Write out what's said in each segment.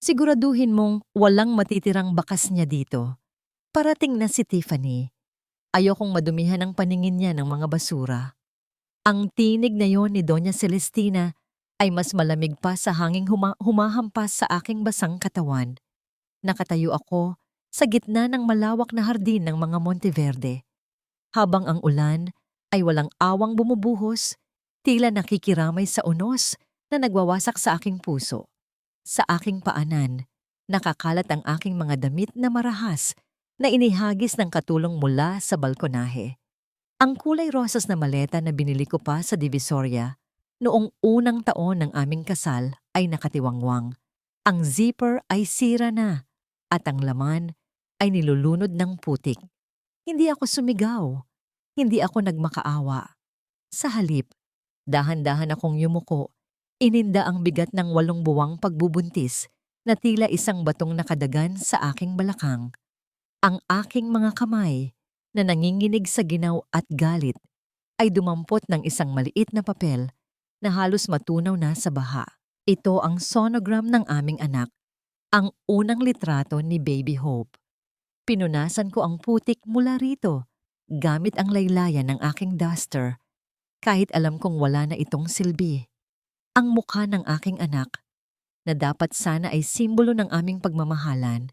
Siguraduhin mong walang matitirang bakas niya dito. Parating na si Tiffany. Ayokong madumihan ang paningin niya ng mga basura. Ang tinig na yon ni Doña Celestina ay mas malamig pa sa hanging humahampas sa aking basang katawan. Nakatayo ako sa gitna ng malawak na hardin ng mga Monteverde. Habang ang ulan ay walang awang bumubuhos, tila nakikiramay sa unos na nagwawasak sa aking puso. Sa aking paanan, nakakalat ang aking mga damit na marahas na inihagis ng katulong mula sa balkonahe. Ang kulay rosas na maleta na binili ko pa sa Divisoria noong unang taon ng aming kasal ay nakatiwangwang. Ang zipper ay sira na at ang laman ay nilulunod ng putik. Hindi ako sumigaw. Hindi ako nagmakaawa. Sa halip, dahan-dahan akong yumuko. Ininda ang bigat ng 8 buwang pagbubuntis na tila isang batong nakadagan sa aking balakang. Ang aking mga kamay na nanginginig sa ginaw at galit ay dumampot ng isang maliit na papel na halos matunaw na sa baha. Ito ang sonogram ng aming anak, ang unang litrato ni Baby Hope. Pinunasan ko ang putik mula rito gamit ang laylayan ng aking duster kahit alam kong wala na itong silbi. Ang mukha ng aking anak, na dapat sana ay simbolo ng aming pagmamahalan,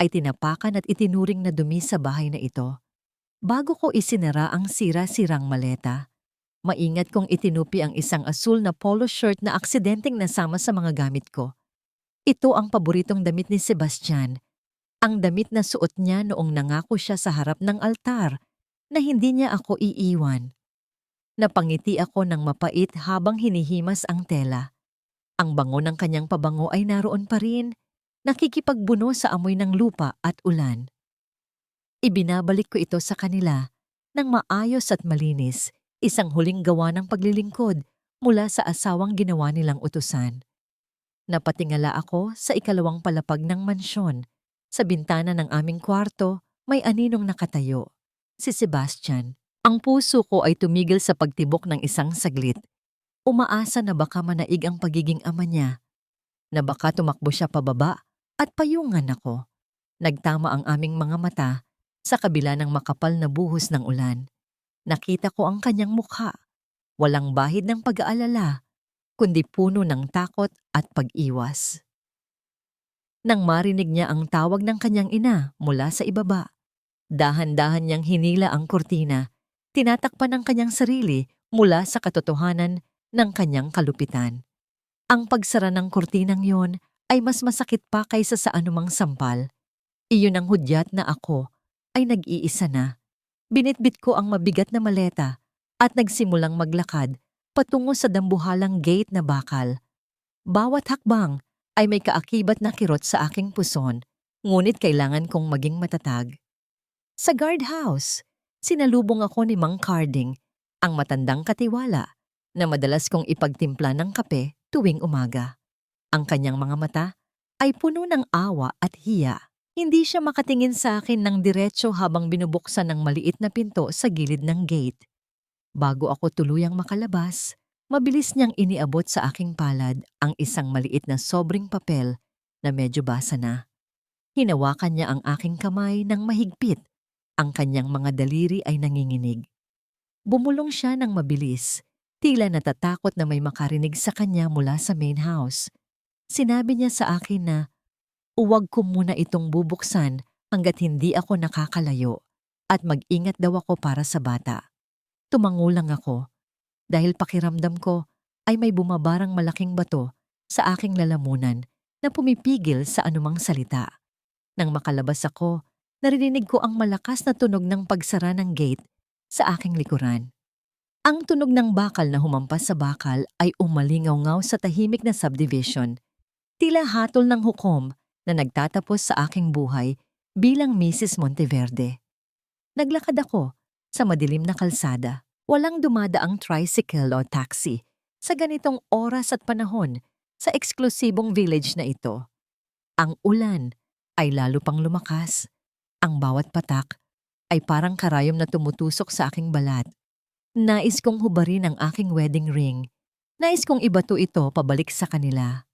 ay tinapakan at itinuring na dumi sa bahay na ito. Bago ko isinara ang sira-sirang maleta, maingat kong itinupi ang isang asul na polo shirt na aksidenteng nasama sa mga gamit ko. Ito ang paboritong damit ni Sebastian, ang damit na suot niya noong nangako siya sa harap ng altar na hindi niya ako iiwan. Napangiti ako ng mapait habang hinihimas ang tela. Ang bango ng kanyang pabango ay naroon pa rin, nakikipagbuno sa amoy ng lupa at ulan. Ibinabalik ko ito sa kanila ng maayos at malinis, isang huling gawa ng paglilingkod mula sa asawang ginawa nilang utusan. Napatingala ako sa ikalawang palapag ng mansyon. Sa bintana ng aming kwarto, may aninong nakatayo. Si Sebastian. Ang puso ko ay tumigil sa pagtibok ng isang saglit. Umaasa na baka manaig ang pagiging ama niya, na baka tumakbo siya pababa at payungan ako. Nagtama ang aming mga mata sa kabila ng makapal na buhos ng ulan. Nakita ko ang kanyang mukha, walang bahid ng pag-aalala, kundi puno ng takot at pag-iwas. Nang marinig niya ang tawag ng kanyang ina mula sa ibaba, dahan-dahan niyang hinila ang kurtina, tinatakpan ng kanyang sarili mula sa katotohanan ng kanyang kalupitan. Ang pagsara ng kurtinang yon ay mas masakit pa kaysa sa anumang sampal. Iyon ang hudyat na ako ay nag-iisa na. Binitbit ko ang mabigat na maleta at nagsimulang maglakad patungo sa dambuhalang gate na bakal. Bawat hakbang ay may kaakibat na kirot sa aking puson, ngunit kailangan kong maging matatag. Sa guardhouse, sinalubong ako ni Mang Carding, ang matandang katiwala, na madalas kong ipagtimpla ng kape tuwing umaga. Ang kanyang mga mata ay puno ng awa at hiya. Hindi siya makatingin sa akin ng diretso habang binubuksan ng maliit na pinto sa gilid ng gate. Bago ako tuluyang makalabas, mabilis niyang iniabot sa aking palad ang isang maliit na sobrang papel na medyo basa na. Hinawakan niya ang aking kamay ng mahigpit. Ang kanyang mga daliri ay nanginginig. Bumulong siya ng mabilis, tila natatakot na may makarinig sa kanya mula sa main house. Sinabi niya sa akin na, "Huwag ko muna itong bubuksan hanggat hindi ako nakakalayo at mag-ingat daw ako para sa bata." Tumangulang ako dahil pakiramdam ko ay may bumabarang malaking bato sa aking lalamunan na pumipigil sa anumang salita. Nang makalabas ako, narinig ko ang malakas na tunog ng pagsara ng gate sa aking likuran. Ang tunog ng bakal na humampas sa bakal ay umalingaw-ngaw sa tahimik na subdivision. Tila hatol ng hukom na nagtatapos sa aking buhay bilang Mrs. Monteverde. Naglakad ako sa madilim na kalsada. Walang dumadaang tricycle o taxi sa ganitong oras at panahon sa eksklusibong village na ito. Ang ulan ay lalo pang lumakas. Ang bawat patak ay parang karayom na tumutusok sa aking balat. Nais kong hubarin ang aking wedding ring. Nais kong ibato ito pabalik sa kanila.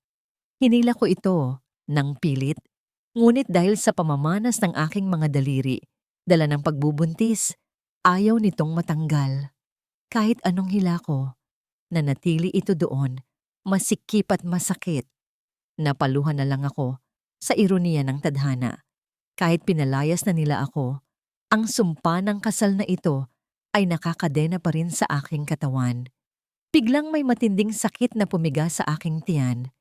Hinila ko ito Nang pilit, ngunit dahil sa pamamanas ng aking mga daliri, dala ng pagbubuntis, ayaw nitong matanggal. Kahit anong hila ko, nanatili ito doon, masikip at masakit. Napaluhan na lang ako sa ironiya ng tadhana. Kahit pinalayas na nila ako, ang sumpa ng kasal na ito ay nakakadena pa rin sa aking katawan. Biglang may matinding sakit na pumiga sa aking tiyan.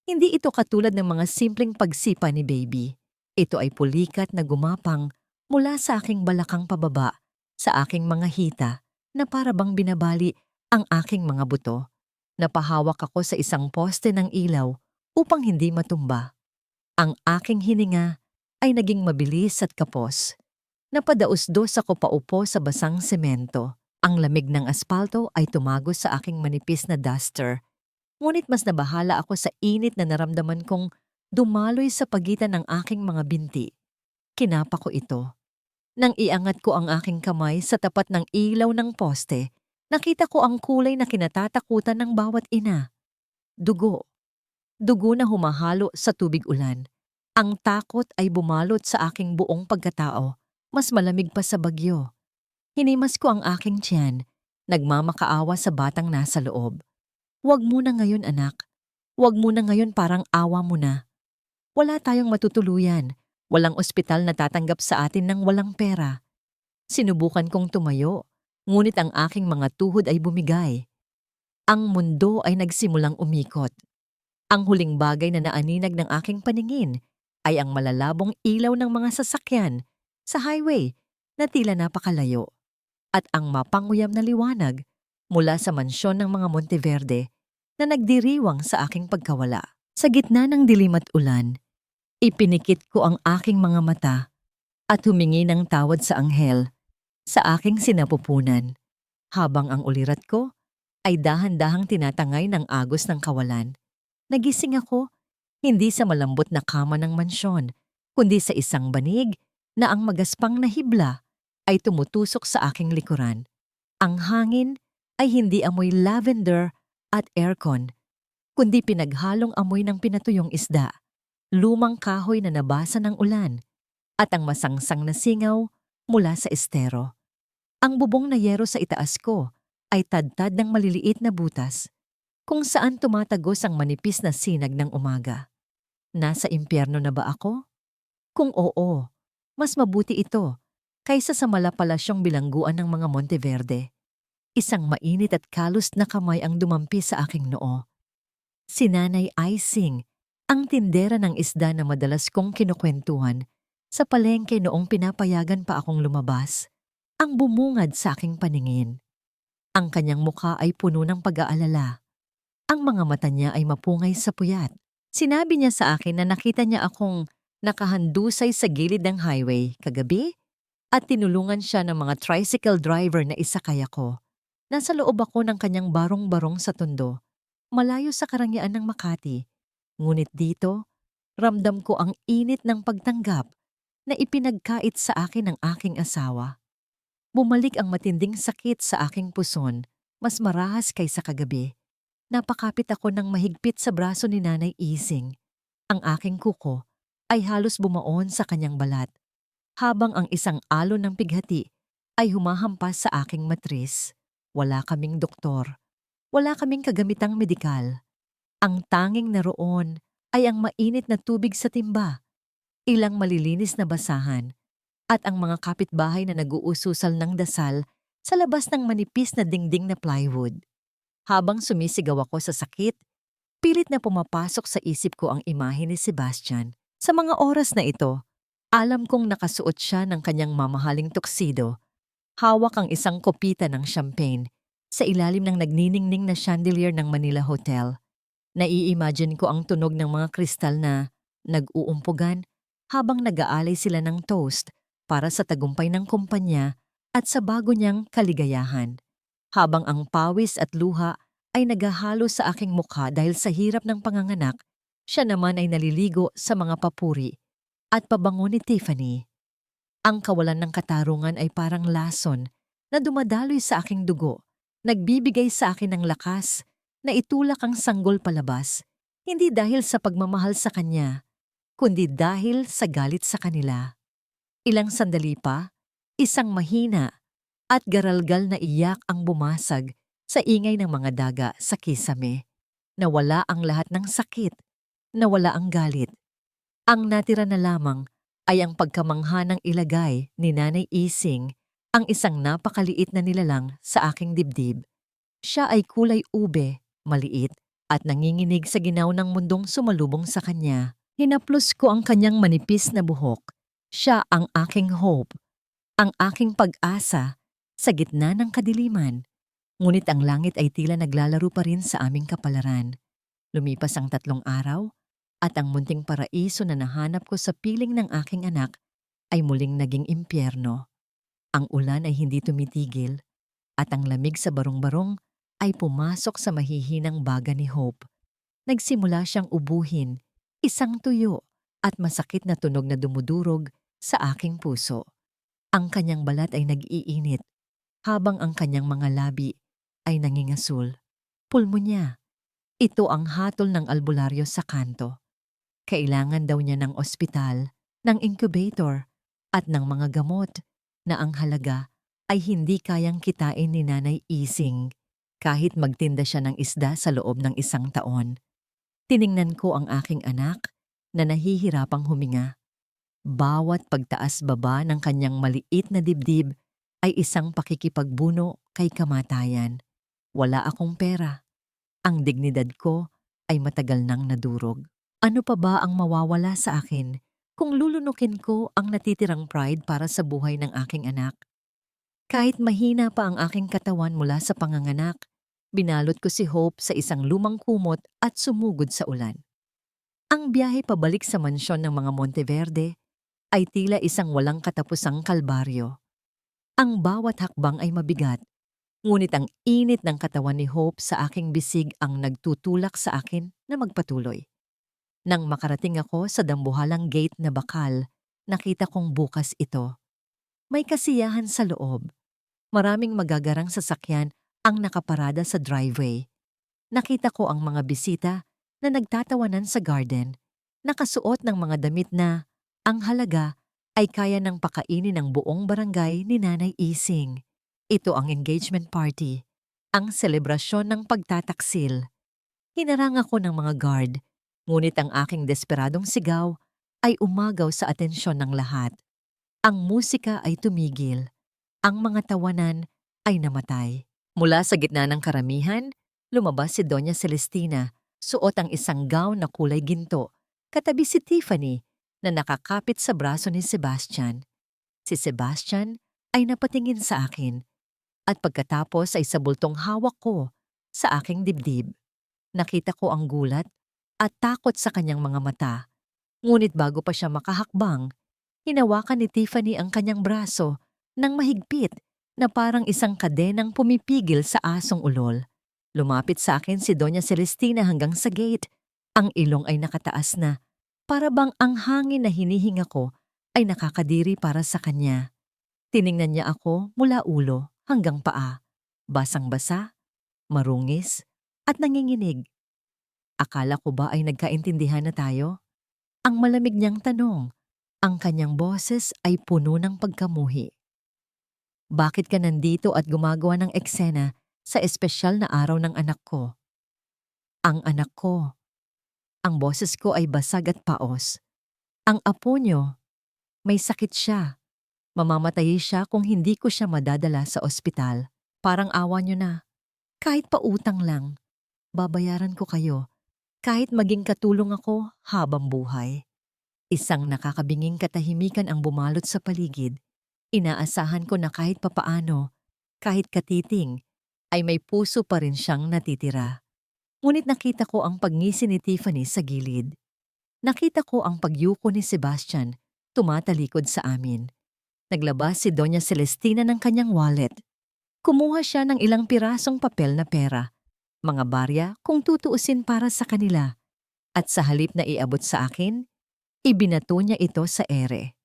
Hindi ito katulad ng mga simpleng pagsipa ni baby. Ito ay pulikat na gumapang mula sa aking balakang pababa sa aking mga hita na para bang binabali ang aking mga buto. Napahawak ako sa isang poste ng ilaw upang hindi matumba. Ang aking hininga ay naging mabilis at kapos. Napadaos-dos ako paupo sa basang semento. Ang lamig ng aspalto ay tumagos sa aking manipis na duster. Ngunit mas nabahala ako sa init na naramdaman kong dumaloy sa pagitan ng aking mga binti. Kinapa ko ito. Nang iangat ko ang aking kamay sa tapat ng ilaw ng poste, nakita ko ang kulay na kinatatakutan ng bawat ina. Dugo. Dugo na humahalo sa tubig ulan. Ang takot ay bumalot sa aking buong pagkatao, mas malamig pa sa bagyo. Hinimas ko ang aking tiyan, nagmamakaawa sa batang nasa loob. Huwag muna ngayon anak. Huwag muna ngayon, parang awa mo na. Wala tayong matutuluyan. Walang ospital na tatanggap sa atin ng walang pera. Sinubukan kong tumayo, ngunit ang aking mga tuhod ay bumigay. Ang mundo ay nagsimulang umikot. Ang huling bagay na naaninag ng aking paningin ay ang malalabong ilaw ng mga sasakyan sa highway na tila napakalayo at ang mapanguyam na liwanag mula sa mansyon ng mga Monteverde na nagdiriwang sa aking pagkawala. Sa gitna ng dilim at ulan, ipinikit ko ang aking mga mata at humingi ng tawad sa anghel sa aking sinapupunan habang ang ulirat ko ay dahan-dahang tinatangay ng agos ng kawalan. Nagising ako, hindi sa malambot na kama ng mansyon, kundi sa isang banig na ang magaspang na hibla ay tumutusok sa aking likuran. Ang hangin ay hindi amoy lavender at aircon, kundi pinaghalong amoy ng pinatuyong isda, lumang kahoy na nabasa ng ulan, at ang masangsang na singaw mula sa estero. Ang bubong na yero sa itaas ko ay tadtad ng maliliit na butas, kung saan tumatagos ang manipis na sinag ng umaga. Nasa impyerno na ba ako? Kung oo, mas mabuti ito kaysa sa malapalasyong bilangguan ng mga Monteverde. Isang mainit at kalus na kamay ang dumampi sa aking noo. Si Nanay Icing, ang tindera ng isda na madalas kong kinukwentuhan sa palengke noong pinapayagan pa akong lumabas, ang bumungad sa aking paningin. Ang kanyang mukha ay puno ng pag-aalala. Ang mga mata niya ay mapungay sa puyat. Sinabi niya sa akin na nakita niya akong nakahandusay sa gilid ng highway kagabi at tinulungan siya ng mga tricycle driver na isakay ako. Nasa loob ako ng kanyang barong-barong sa Tondo, malayo sa karangyaan ng Makati. Ngunit dito, ramdam ko ang init ng pagtanggap na ipinagkait sa akin ng aking asawa. Bumalik ang matinding sakit sa aking puson, mas marahas kaysa kagabi. Napakapit ako ng mahigpit sa braso ni Nanay Ising. Ang aking kuko ay halos bumaon sa kanyang balat, habang ang isang alon ng pighati ay humahampas sa aking matris. Wala kaming doktor. Wala kaming kagamitang medikal. Ang tanging naroon ay ang mainit na tubig sa timba, ilang malilinis na basahan, at ang mga kapitbahay na nag-uususal ng dasal sa labas ng manipis na dingding na plywood. Habang sumisigaw ako sa sakit, pilit na pumapasok sa isip ko ang imahe ni Sebastian. Sa mga oras na ito, alam kong nakasuot siya ng kanyang mamahaling tuxedo. Hawak ang isang kopita ng champagne sa ilalim ng nagniningning na chandelier ng Manila Hotel. Nai-imagine ko ang tunog ng mga kristal na nag-uumpugan habang nag-aalay sila ng toast para sa tagumpay ng kumpanya at sa bago niyang kaligayahan. Habang ang pawis at luha ay naghahalo sa aking mukha dahil sa hirap ng panganganak, siya naman ay naliligo sa mga papuri at pabango ni Tiffany. Ang kawalan ng katarungan ay parang lason na dumadaloy sa aking dugo, nagbibigay sa akin ng lakas na itulak ang sanggol palabas, hindi dahil sa pagmamahal sa kanya, kundi dahil sa galit sa kanila. Ilang sandali pa, isang mahina at garalgal na iyak ang bumasag sa ingay ng mga daga sa kisame. Nawala ang lahat ng sakit, nawala ang galit. Ang natira na lamang ay ang pagkamangha ng ilagay ni Nanay Ising, ang isang napakaliit na nilalang sa aking dibdib. Siya ay kulay ube, maliit, at nanginginig sa ginaw ng mundong sumalubong sa kanya. Hinaplos ko ang kanyang manipis na buhok. Siya ang aking hope, ang aking pag-asa sa gitna ng kadiliman. Ngunit ang langit ay tila naglalaro pa rin sa aming kapalaran. Lumipas ang 3 araw, at ang munting paraiso na nahanap ko sa piling ng aking anak ay muling naging impyerno. Ang ulan ay hindi tumitigil, at ang lamig sa barong-barong ay pumasok sa mahihinang baga ni Hope. Nagsimula siyang ubuhin, isang tuyo at masakit na tunog na dumudurog sa aking puso. Ang kanyang balat ay nag-iinit, habang ang kanyang mga labi ay nangingasul. Pulmonya. Ito ang hatol ng albularyo sa kanto. Kailangan daw niya ng ospital, ng incubator, at ng mga gamot na ang halaga ay hindi kayang kitain ni Nanay Ising kahit magtinda siya ng isda sa loob ng 1 taon. Tiningnan ko ang aking anak na nahihirapang huminga. Bawat pagtaas-baba ng kanyang maliit na dibdib ay isang pakikipagbuno kay kamatayan. Wala akong pera. Ang dignidad ko ay matagal nang nadurog. Ano pa ba ang mawawala sa akin kung lulunukin ko ang natitirang pride para sa buhay ng aking anak? Kahit mahina pa ang aking katawan mula sa panganganak, binalot ko si Hope sa isang lumang kumot at sumugod sa ulan. Ang biyahe pabalik sa mansyon ng mga Monteverde ay tila isang walang katapusang kalbaryo. Ang bawat hakbang ay mabigat, ngunit ang init ng katawan ni Hope sa aking bisig ang nagtutulak sa akin na magpatuloy. Nang makarating ako sa dambuhalang gate na bakal, nakita kong bukas ito. May kasiyahan sa loob. Maraming magagarang sasakyan ang nakaparada sa driveway. Nakita ko ang mga bisita na nagtatawanan sa garden, nakasuot ng mga damit na, ang halaga, ay kaya ng pakainin ng buong barangay ni Nanay Ising. Ito ang engagement party, ang selebrasyon ng pagtataksil. Hinarang ako ng mga guard, ngunit ang aking desperadong sigaw ay umagaw sa atensyon ng lahat. Ang musika ay tumigil. Ang mga tawanan ay namatay. Mula sa gitna ng karamihan, lumabas si Doña Celestina, suot ang isang gown na kulay ginto, katabi si Tiffany na nakakapit sa braso ni Sebastian. Si Sebastian ay napatingin sa akin, at pagkatapos ay sabultong hawak ko sa aking dibdib. Nakita ko ang gulat at takot sa kanyang mga mata. Ngunit bago pa siya makahakbang, hinawakan ni Tiffany ang kanyang braso nang mahigpit na parang isang kadenang pumipigil sa asong ulol. Lumapit sa akin si Doña Celestina hanggang sa gate. Ang ilong ay nakataas na, para bang ang hangin na hinihinga ko ay nakakadiri para sa kanya. Tiningnan niya ako mula ulo hanggang paa, basang-basa, marungis, at nanginginig. Akala ko ba ay nagkaintindihan na tayo? Ang malamig niyang tanong, ang kanyang boses ay puno ng pagkamuhi. Bakit ka nandito at gumagawa ng eksena sa espesyal na araw ng anak ko? Ang anak ko. Ang boses ko ay basag at paos. Ang apo niyo, may sakit siya. Mamamatay siya kung hindi ko siya madadala sa ospital. Parang awa niyo na. Kahit pa utang lang, babayaran ko kayo. Kahit maging katulong ako habang buhay. Isang nakakabinging katahimikan ang bumalot sa paligid. Inaasahan ko na kahit papaano, kahit katiting, ay may puso pa rin siyang natitira. Ngunit nakita ko ang pagngisi ni Tiffany sa gilid. Nakita ko ang pagyuko ni Sebastian tumatalikod sa amin. Naglabas si Doña Celestina ng kanyang wallet. Kumuha siya ng ilang pirasong papel na pera, mga barya kung tutuusin para sa kanila, at sa halip na iabot sa akin, ibinato niya ito sa ere.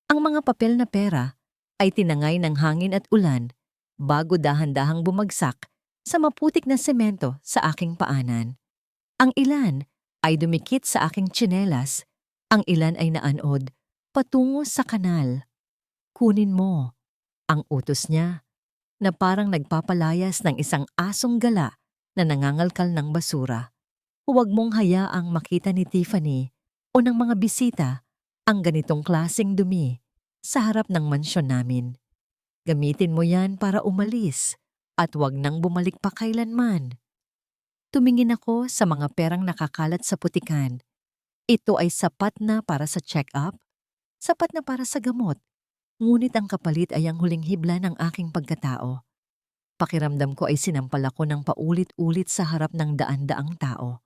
Ang mga papel na pera ay tinangay ng hangin at ulan bago dahan-dahang bumagsak sa maputik na semento sa aking paanan. Ang ilan ay dumikit sa aking tsinelas Ang ilan ay naanod patungo sa kanal. Kunin mo. Ang utos niya na parang nagpapalayas ng isang asong gala na nangangalkal ng basura. Huwag mong hayaang makita ni Tiffany o ng mga bisita ang ganitong klaseng dumi sa harap ng mansyon namin. Gamitin mo yan para umalis at huwag nang bumalik pa kailanman. Tumingin ako sa mga perang nakakalat sa putikan. Ito ay sapat na para sa check-up, sapat na para sa gamot. Ngunit ang kapalit ay ang huling hibla ng aking pagkatao. Pakiramdam ko ay sinampal ako ng paulit-ulit sa harap ng daan-daang tao.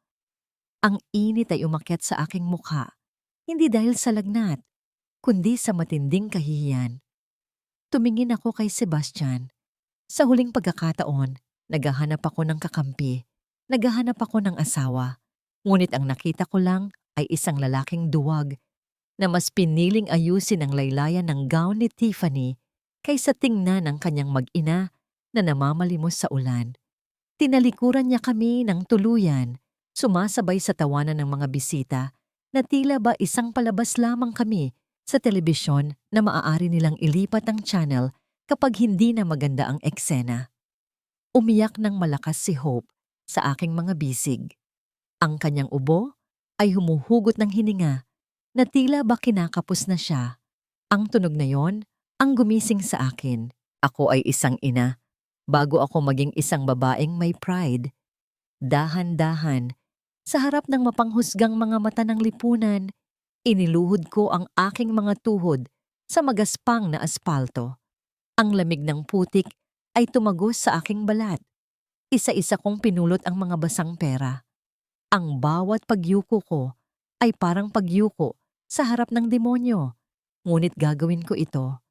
Ang init ay umakyat sa aking mukha, hindi dahil sa lagnat, kundi sa matinding kahihiyan. Tumingin ako kay Sebastian. Sa huling pagkakataon, naghahanap ako ng kakampi, naghahanap ako ng asawa. Ngunit ang nakita ko lang ay isang lalaking duwag na mas piniling ayusin ang laylayan ng gown ni Tiffany kaysa tingnan ang kanyang mag-ina na namamalimos sa ulan. Tinalikuran niya kami ng tuluyan, sumasabay sa tawanan ng mga bisita na tila ba isang palabas lamang kami sa telebisyon na maaari nilang ilipat ang channel kapag hindi na maganda ang eksena. Umiyak ng malakas si Hope sa aking mga bisig. Ang kanyang ubo ay humuhugot ng hininga na tila ba kinakapos na siya. Ang tunog na yon ang gumising sa akin. Ako ay isang ina, bago ako maging isang babaeng may pride. Dahan-dahan, sa harap ng mapanghusgang mga mata ng lipunan, iniluhod ko ang aking mga tuhod sa magaspang na aspalto. Ang lamig ng putik ay tumagos sa aking balat. Isa-isa kong pinulot ang mga basang pera. Ang bawat pagyuko ko ay parang pagyuko sa harap ng demonyo. Ngunit gagawin ko ito.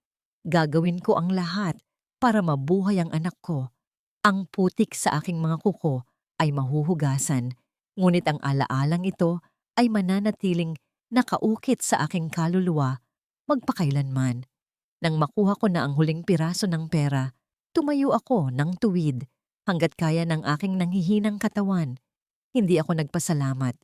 Gagawin ko ang lahat para mabuhay ang anak ko. Ang putik sa aking mga kuko ay mahuhugasan, ngunit ang alaalang ito ay mananatiling nakaukit sa aking kaluluwa magpakailanman. Nang makuha ko na ang huling piraso ng pera, tumayo ako ng tuwid hanggat kaya ng aking nanghihinang katawan. Hindi ako nagpasalamat.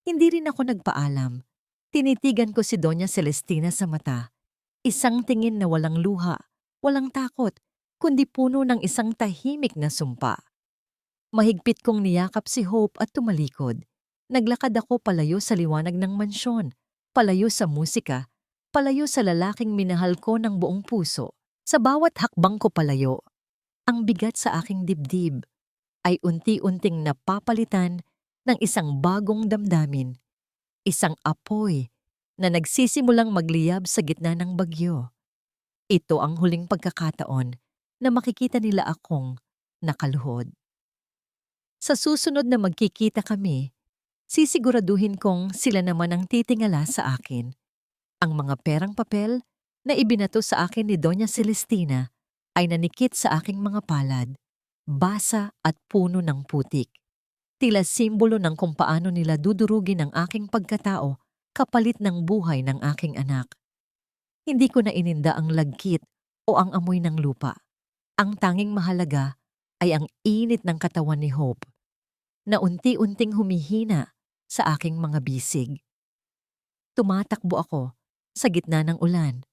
Hindi rin ako nagpaalam. Tinitigan ko si Doña Celestina sa mata. Isang tingin na walang luha, walang takot, kundi puno ng isang tahimik na sumpa. Mahigpit kong niyakap si Hope at tumalikod. Naglakad ako palayo sa liwanag ng mansyon, palayo sa musika, palayo sa lalaking minahal ko ng buong puso. Sa bawat hakbang ko palayo, ang bigat sa aking dibdib ay unti-unting napapalitan ng isang bagong damdamin, isang apoy na nagsisimulang magliyab sa gitna ng bagyo. Ito ang huling pagkakataon na makikita nila akong nakaluhod. Sa susunod na magkikita kami, sisiguraduhin kong sila naman ang titingala sa akin. Ang mga perang papel na ibinato sa akin ni Doña Celestina ay nanikit sa aking mga palad, basa at puno ng putik. Tila simbolo ng kung paano nila dudurugin ang aking pagkatao kapalit ng buhay ng aking anak. Hindi ko na ininda ang lagkit o ang amoy ng lupa. Ang tanging mahalaga ay ang init ng katawan ni Hope na unti-unting humihina sa aking mga bisig. Tumatakbo ako sa gitna ng ulan.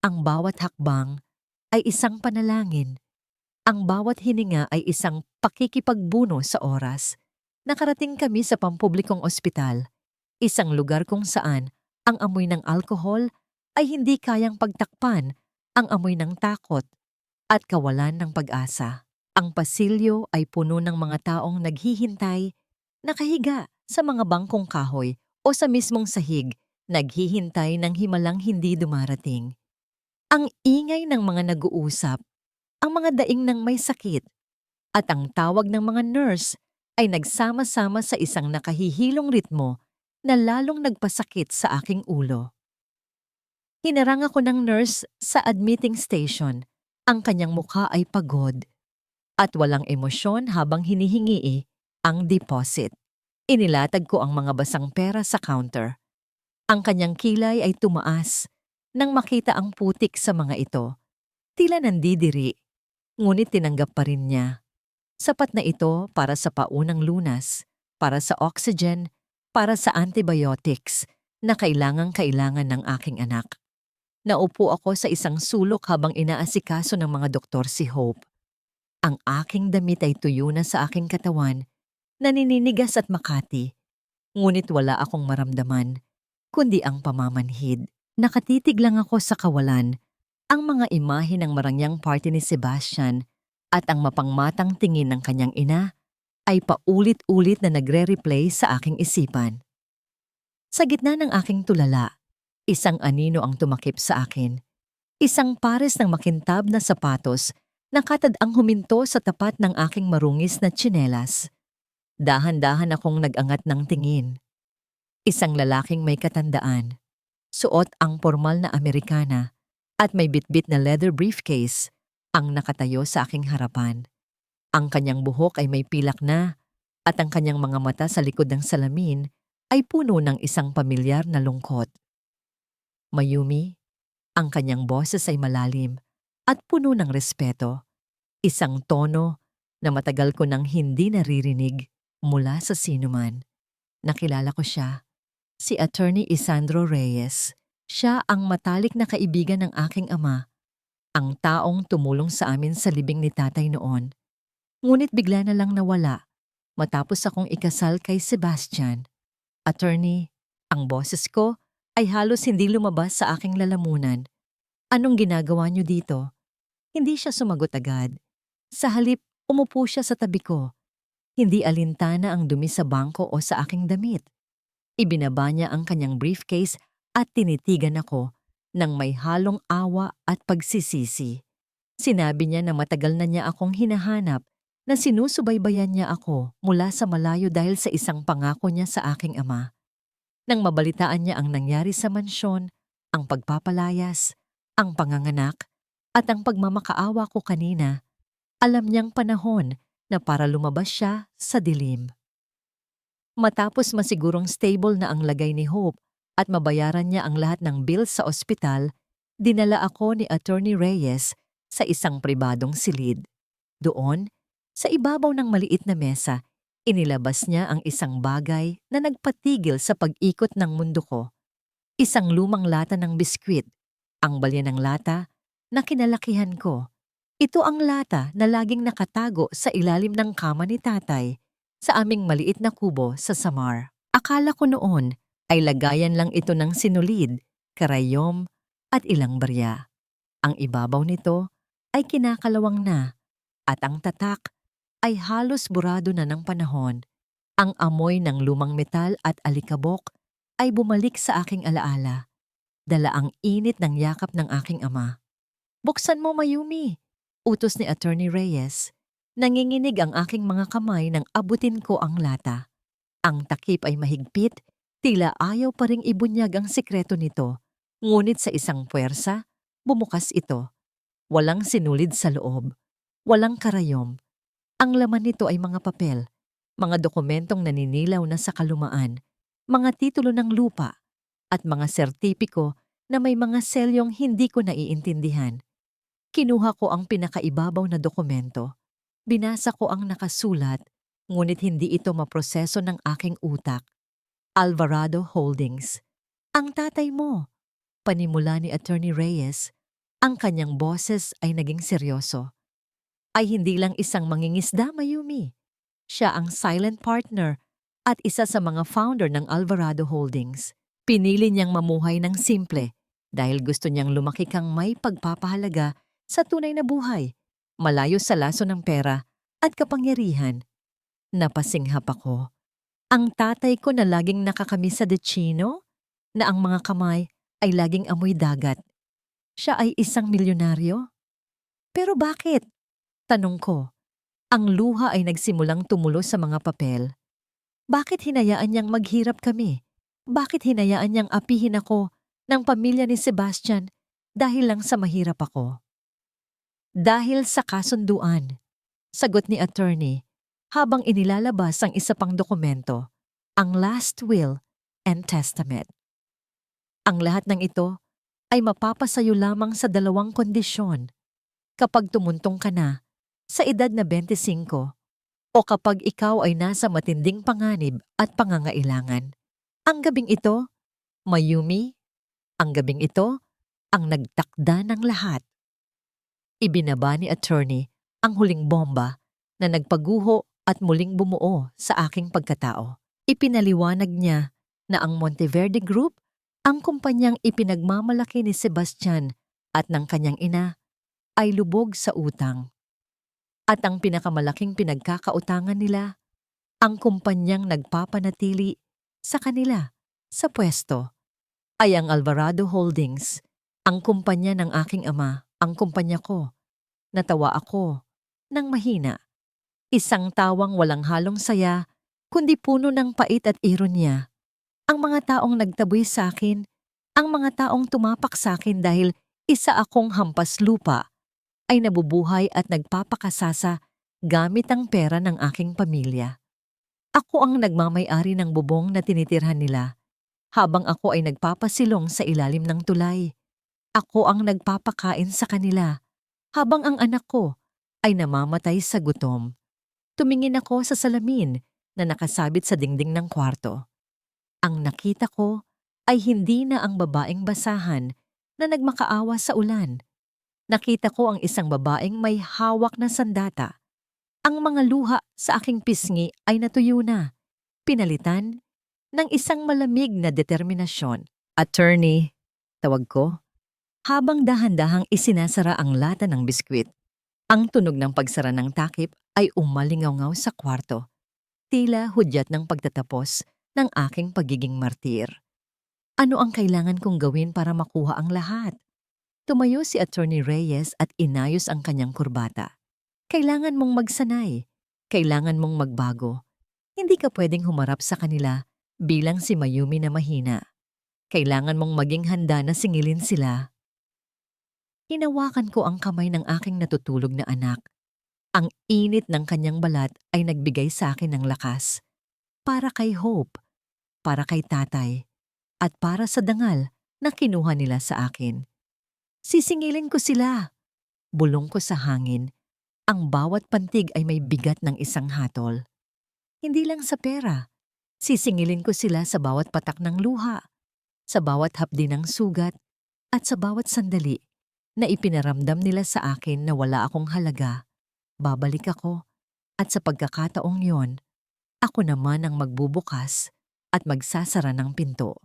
Ang bawat hakbang ay isang panalangin. Ang bawat hininga ay isang pakikipagbuno sa oras. Nakarating kami sa pampublikong ospital, isang lugar kung saan ang amoy ng alkohol ay hindi kayang pagtakpan ang amoy ng takot at kawalan ng pag-asa. Ang pasilyo ay puno ng mga taong naghihintay, nakahiga sa mga bangkong kahoy o sa mismong sahig, naghihintay ng himalang hindi dumarating. Ang ingay ng mga nag-uusap, ang mga daing ng may sakit, at ang tawag ng mga nurse ay nagsama-sama sa isang nakahihilong ritmo na lalong nagpasakit sa aking ulo. Hinarang ako ng nurse sa admitting station. Ang kanyang mukha ay pagod at walang emosyon habang hinihingi ang deposit. Inilatag ko ang mga basang pera sa counter. Ang kanyang kilay ay tumaas nang makita ang putik sa mga ito. Tila nandidiri, ngunit tinanggap pa rin niya. Sapat na ito para sa paunang lunas, para sa oxygen, para sa antibiotics, na kailangang-kailangan ng aking anak. Naupo ako sa isang sulok habang inaasikaso ng mga doktor si Hope. Ang aking damit ay tuyo na sa aking katawan, nanininigas at makati, ngunit wala akong maramdaman, kundi ang pamamanhid. Nakatitig lang ako sa kawalan, ang mga imahe ng marangyang party ni Sebastian at ang mapangmatang tingin ng kanyang ina ay paulit-ulit na nagre-replay sa aking isipan. Sa gitna ng aking tulala, isang anino ang tumakip sa akin. Isang pares ng makintab na sapatos na katad-ang huminto sa tapat ng aking marungis na tsinelas. Dahan-dahan akong nag-angat ng tingin. Isang lalaking may katandaan. Suot ang formal na Amerikana at may bitbit na leather briefcase ang nakatayo sa aking harapan. Ang kanyang buhok ay may pilak na at ang kanyang mga mata sa likod ng salamin ay puno ng isang pamilyar na lungkot. Mayumi, ang kanyang boses ay malalim at puno ng respeto. Isang tono na matagal ko nang hindi naririnig mula sa sinuman. Nakilala ko siya, si Attorney Isandro Reyes. Siya ang matalik na kaibigan ng aking ama, ang taong tumulong sa amin sa libing ni tatay noon. Ngunit bigla na lang nawala matapos akong ikasal kay Sebastian. Attorney, ang boses ko ay halos hindi lumabas sa aking lalamunan. Anong ginagawa niyo dito? Hindi siya sumagot agad. Sa halip, umupo siya sa tabi ko. Hindi alintana ang dumi sa bangko o sa aking damit. Ibinaba niya ang kanyang briefcase at tinitigan ako ng may halong awa at pagsisisi. Sinabi niya na matagal na niya akong hinahanap, na sinusubaybayan niya ako mula sa malayo dahil sa isang pangako niya sa aking ama. Nang mabalitaan niya ang nangyari sa mansyon, ang pagpapalayas, ang panganganak, at ang pagmamakaawa ko kanina, alam niyang panahon na para lumabas siya sa dilim. Matapos masigurong stable na ang lagay ni Hope at mabayaran niya ang lahat ng bills sa ospital, dinala ako ni Attorney Reyes sa isang pribadong silid. Doon, sa ibabaw ng maliit na mesa, inilabas niya ang isang bagay na nagpatigil sa pag-ikot ng mundo ko. Isang lumang lata ng biskwit, ang balya ng lata na kinalakihan ko. Ito ang lata na laging nakatago sa ilalim ng kama ni tatay sa aming maliit na kubo sa Samar. Akala ko noon ay lagayan lang ito ng sinulid, karayom at ilang barya. Ang ibabaw nito ay kinakalawang na at ang tatak ay halos burado na ng panahon. Ang amoy ng lumang metal at alikabok ay bumalik sa aking alaala. Dala ang init ng yakap ng aking ama. "Buksan mo, Mayumi," utos ni Attorney Reyes. Nanginginig ang aking mga kamay nang abutin ko ang lata. Ang takip ay mahigpit, tila ayaw pa ring ibunyag ang sikreto nito. Ngunit sa isang puwersa, bumukas ito. Walang sinulid sa loob. Walang karayom. Ang laman nito ay mga papel, mga dokumentong naninilaw na sa kalumaan, mga titulo ng lupa, at mga sertipiko na may mga selyong hindi ko naiintindihan. Kinuha ko ang pinakaibabaw na dokumento. Binasa ko ang nakasulat, ngunit hindi ito maproseso ng aking utak. Alvarado Holdings. "Ang tatay mo," panimula ni Attorney Reyes. Ang kanyang boses ay naging seryoso. "Ay hindi lang isang mangingisda, Mayumi. Siya ang silent partner at isa sa mga founder ng Alvarado Holdings. Pinili niyang mamuhay ng simple dahil gusto niyang lumaki kang may pagpapahalaga sa tunay na buhay, malayo sa laso ng pera at kapangyarihan." Napasinghap ako. Ang tatay ko na laging nakakami sa dechino, na ang mga kamay ay laging amoy dagat. Siya ay isang milyonaryo? Pero bakit? Tanong ko. Ang luha ay nagsimulang tumulo sa mga papel. Bakit hinayaan niyang maghirap kami? Bakit hinayaan niyang apihin ako ng pamilya ni Sebastian dahil lang sa mahirap ako? "Dahil sa kasunduan," sagot ni attorney habang inilalabas ang isa pang dokumento, ang last will and testament. Ang lahat ng ito ay mapapasayo lamang sa dalawang kondisyon. Kapag tumuntong ka na, sa edad na 25, o kapag ikaw ay nasa matinding panganib at pangangailangan. Ang gabing ito, Mayumi, ang gabing ito ang nagtakda ng lahat. Ibinaba ni attorney ang huling bomba na nagpaguho at muling bumuo sa aking pagkatao. Ipinaliwanag niya na ang Monteverde Group ang kumpanyang ipinagmamalaki ni Sebastian at ng kanyang ina ay lubog sa utang. At ang pinakamalaking pinagkakautangan nila, ang kumpanyang nagpapanatili sa kanila sa pwesto ay ang Alvarado Holdings, ang kumpanya ng aking ama, ang kumpanya ko. Natawa ako ng mahina. Isang tawang walang halong saya, kundi puno ng pait at ironya. Ang mga taong nagtaboy sa akin, ang mga taong tumapak sa akin dahil isa akong hampas lupa, ay nabubuhay at nagpapakasasa gamit ang pera ng aking pamilya. Ako ang nagmamay-ari ng bubong na tinitirhan nila, habang ako ay nagpapasilong sa ilalim ng tulay. Ako ang nagpapakain sa kanila, habang ang anak ko ay namamatay sa gutom. Tumingin ako sa salamin na nakasabit sa dingding ng kwarto. Ang nakita ko ay hindi na ang babaeng basahan na nagmakaawa sa ulan. Nakita ko ang isang babaeng may hawak na sandata. Ang mga luha sa aking pisngi ay natuyo na, pinalitan ng isang malamig na determinasyon. Attorney, tawag ko, habang dahan-dahang isinasara ang lata ng biskwit. Ang tunog ng pagsara ng takip ay umalingaw-ngaw sa kwarto. Tila hudyat ng pagtatapos ng aking pagiging martir. Ano ang kailangan kong gawin para makuha ang lahat? Tumayo si Attorney Reyes at inayos ang kanyang kurbata. Kailangan mong magsanay. Kailangan mong magbago. Hindi ka pwedeng humarap sa kanila bilang si Mayumi na mahina. Kailangan mong maging handa na singilin sila. Hinawakan ko ang kamay ng aking natutulog na anak. Ang init ng kanyang balat ay nagbigay sa akin ng lakas. Para kay Hope, para kay tatay, at para sa dangal na kinuha nila sa akin. Sisingilin ko sila. Bulong ko sa hangin. Ang bawat pantig ay may bigat ng isang hatol. Hindi lang sa pera. Sisingilin ko sila sa bawat patak ng luha, sa bawat hapdi ng sugat, at sa bawat sandali na ipinaramdam nila sa akin na wala akong halaga. Babalik ako, at sa pagkakataong yon, ako naman ang magbubukas at magsasara ng pinto.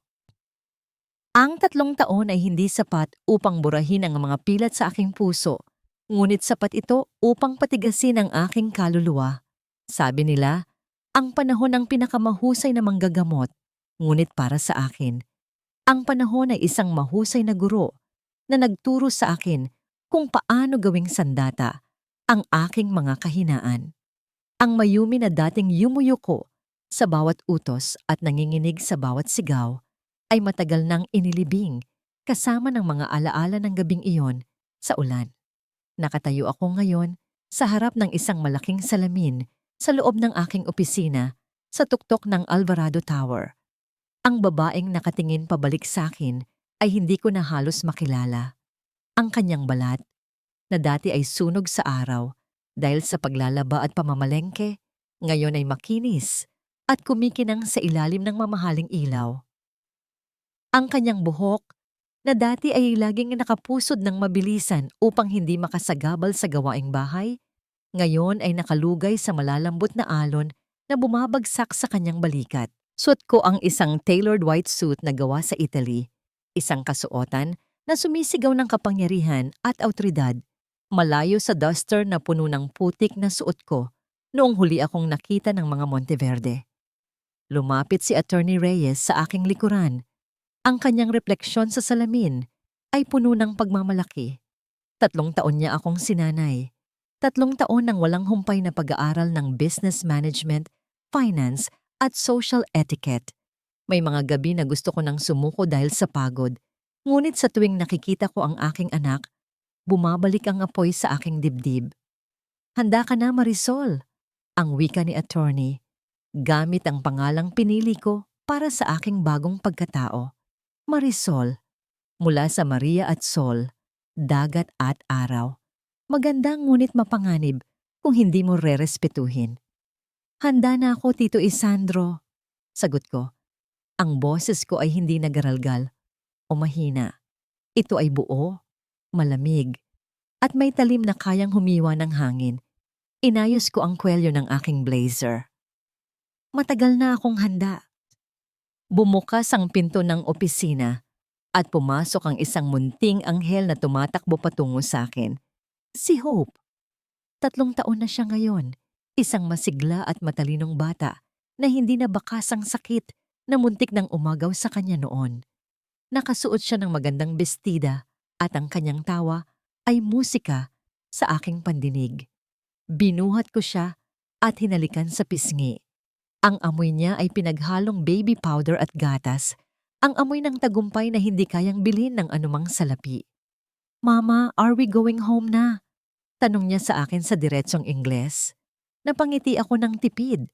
Ang 3 taon ay hindi sapat upang burahin ang mga pilat sa aking puso, ngunit sapat ito upang patigasin ang aking kaluluwa. Sabi nila, ang panahon ang pinakamahusay na manggagamot, ngunit para sa akin, ang panahon ay isang mahusay na guro na nagturo sa akin kung paano gawing sandata ang aking mga kahinaan. Ang Mayumi na dating yumuyuko sa bawat utos at nanginginig sa bawat sigaw ay matagal nang inilibing kasama ng mga alaala ng gabing iyon sa ulan. Nakatayo ako ngayon sa harap ng isang malaking salamin sa loob ng aking opisina sa tuktok ng Alvarado Tower. Ang babaeng nakatingin pabalik sa akin ay hindi ko na halos makilala. Ang kanyang balat, na dati ay sunog sa araw dahil sa paglalaba at pamamalengke, ngayon ay makinis at kumikinang sa ilalim ng mamahaling ilaw. Ang kanyang buhok, na dati ay laging nakapusod ng mabilisan upang hindi makasagabal sa gawaing bahay, ngayon ay nakalugay sa malalambot na alon na bumabagsak sa kanyang balikat. Suot ko ang isang tailored white suit na gawa sa Italy, isang kasuotan na sumisigaw ng kapangyarihan at awtoridad, malayo sa duster na puno ng putik na suot ko noong huli akong nakita ng mga Monteverde. Lumapit si Attorney Reyes sa aking likuran. Ang kanyang refleksyon sa salamin ay puno ng pagmamalaki. 3 taon niya akong sinanay. 3 taon ng walang humpay na pag-aaral ng business management, finance, at social etiquette. May mga gabi na gusto ko nang sumuko dahil sa pagod. Ngunit sa tuwing nakikita ko ang aking anak, bumabalik ang apoy sa aking dibdib. Handa ka na, Marisol, ang wika ni attorney, gamit ang pangalang pinili ko para sa aking bagong pagkatao. Marisol, mula sa Maria at Sol, dagat at araw. Maganda ngunit mapanganib kung hindi mo rerespetuhin. Handa na ako, Tito Isandro, sagot ko. Ang boses ko ay hindi nagaralgal o mahina. Ito ay buo, malamig, at may talim na kayang humiwa ng hangin. Inayos ko ang kwelyo ng aking blazer. Matagal na akong handa. Bumukas ang pinto ng opisina at pumasok ang isang munting anghel na tumatakbo patungo sa akin. Si Hope. 3 taon na siya ngayon. Isang masigla at matalinong bata na hindi na bakas ang sakit na muntik ng umagaw sa kanya noon. Nakasuot siya ng magandang bestida at ang kanyang tawa ay musika sa aking pandinig. Binuhat ko siya at hinalikan sa pisngi. Ang amoy niya ay pinaghalong baby powder at gatas, ang amoy ng tagumpay na hindi kayang bilhin ng anumang salapi. "Mama, are we going home na?" Tanong niya sa akin sa diretsong Ingles. Napangiti ako ng tipid.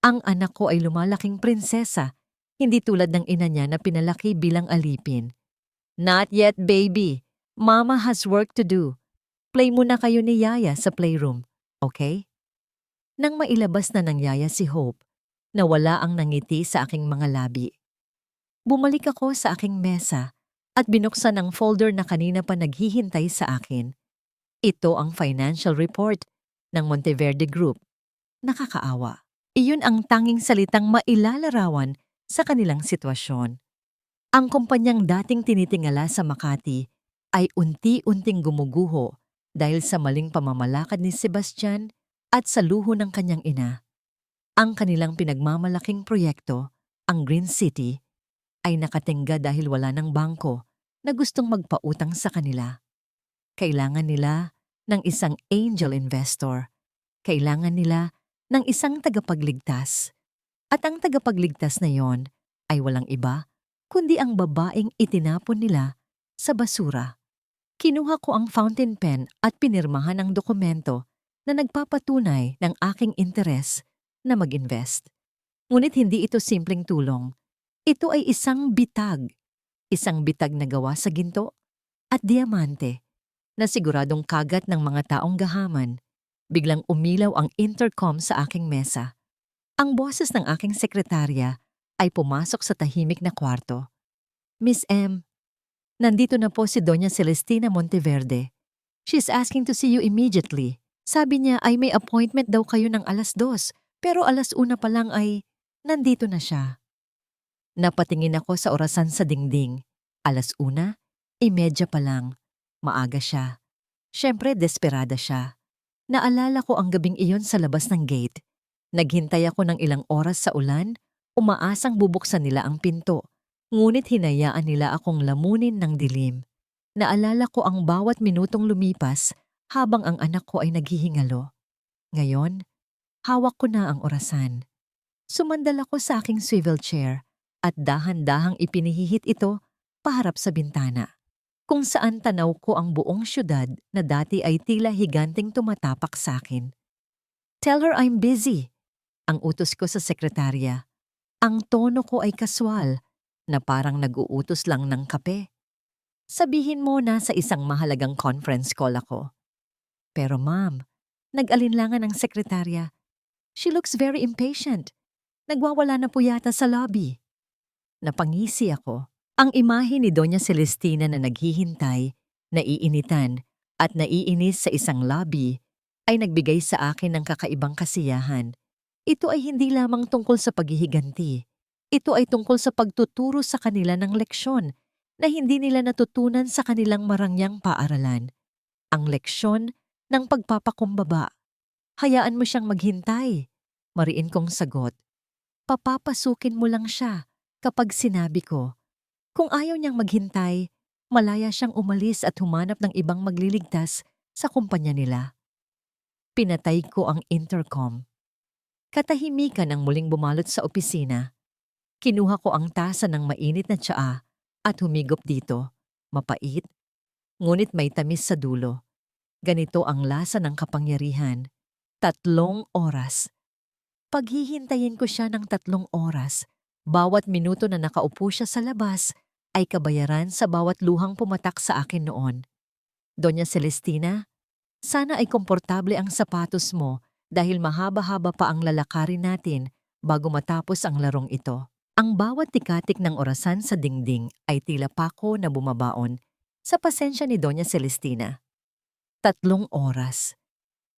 Ang anak ko ay lumalaking prinsesa, hindi tulad ng ina niya na pinalaki bilang alipin. "Not yet, baby. Mama has work to do. Play muna kayo ni Yaya sa playroom, okay?" Nang mailabas na ng Yaya si Hope, nawala ang nangiti sa aking mga labi. Bumalik ako sa aking mesa at binuksan ang folder na kanina pa naghihintay sa akin. Ito ang financial report ng Monteverde Group. Nakakaawa. Iyon ang tanging salitang mailalarawan sa kanilang sitwasyon. Ang kumpanyang dating tinitingala sa Makati ay unti-unting gumuguho dahil sa maling pamamalakad ni Sebastian at sa luho ng kanyang ina. Ang kanilang pinagmamalaking proyekto, ang Green City, ay nakatingga dahil wala ng bangko na gustong magpautang sa kanila. Kailangan nila ng isang angel investor. Kailangan nila ng isang tagapagligtas. At ang tagapagligtas na yon ay walang iba kundi ang babaeng itinapon nila sa basura. Kinuha ko ang fountain pen at pinirmahan ang dokumento na nagpapatunay ng aking interes na mag-invest. Ngunit hindi ito simpleng tulong. Ito ay isang bitag na gawa sa ginto at diamante na siguradong kagat ng mga taong gahaman. Biglang umilaw ang intercom sa aking mesa. Ang boses ng aking sekretarya ay pumasok sa tahimik na kwarto. "Miss M, nandito na po si Doña Celestina Monteverde. She's asking to see you immediately. Sabi niya ay may appointment daw kayo ng 2:00, pero 1:00 pa lang ay nandito na siya." Napatingin ako sa orasan sa dingding. 1:30 pa lang. Maaga siya. Siyempre, desperada siya. Naalala ko ang gabing iyon sa labas ng gate. Naghintay ako ng ilang oras sa ulan, umaasang bubuksan nila ang pinto. Ngunit hinayaan nila akong lamunin ng dilim. Naalala ko ang bawat minutong lumipas habang ang anak ko ay naghihingalo. Ngayon, hawak ko na ang orasan. Sumandal ako sa aking swivel chair at dahan-dahang ipinihihit ito paharap sa bintana, kung saan tanaw ko ang buong syudad na dati ay tila higanting tumatapak sa akin. "Tell her I'm busy," ang utos ko sa sekretarya. Ang tono ko ay kaswal, na parang nag-uutos lang ng kape. "Sabihin mo na sa isang mahalagang conference call ako." "Pero ma'am," nag-alinlangan ang sekretarya. "She looks very impatient. Nagwawala na po yata sa lobby." Napangisi ako. Ang imahe ni Doña Celestina na naghihintay, naiinitan at naiinis sa isang lobby ay nagbigay sa akin ng kakaibang kasiyahan. Ito ay hindi lamang tungkol sa paghihiganti. Ito ay tungkol sa pagtuturo sa kanila ng leksyon na hindi nila natutunan sa kanilang marangyang paaralan. Ang leksyon ng pagpapakumbaba. "Hayaan mo siyang maghintay," mariin kong sagot. "Papapasukin mo lang siya kapag sinabi ko. Kung ayaw niyang maghintay, malaya siyang umalis at humanap ng ibang magliligtas sa kumpanya nila." Pinatay ko ang intercom. Katahimikan ang muling bumalot sa opisina. Kinuha ko ang tasa ng mainit na tsaa at humigop dito. Mapait, ngunit may tamis sa dulo. Ganito ang lasa ng kapangyarihan. 3 oras. Paghihintayin ko siya ng 3 oras. Bawat minuto na nakaupo siya sa labas ay kabayaran sa bawat luhang pumatak sa akin noon. "Doña Celestina, sana ay komportable ang sapatos mo dahil mahaba-haba pa ang lalakarin natin bago matapos ang larong ito." Ang bawat tikatik ng orasan sa dingding ay tila pako na bumabaon sa pasensya ni Doña Celestina. 3 oras.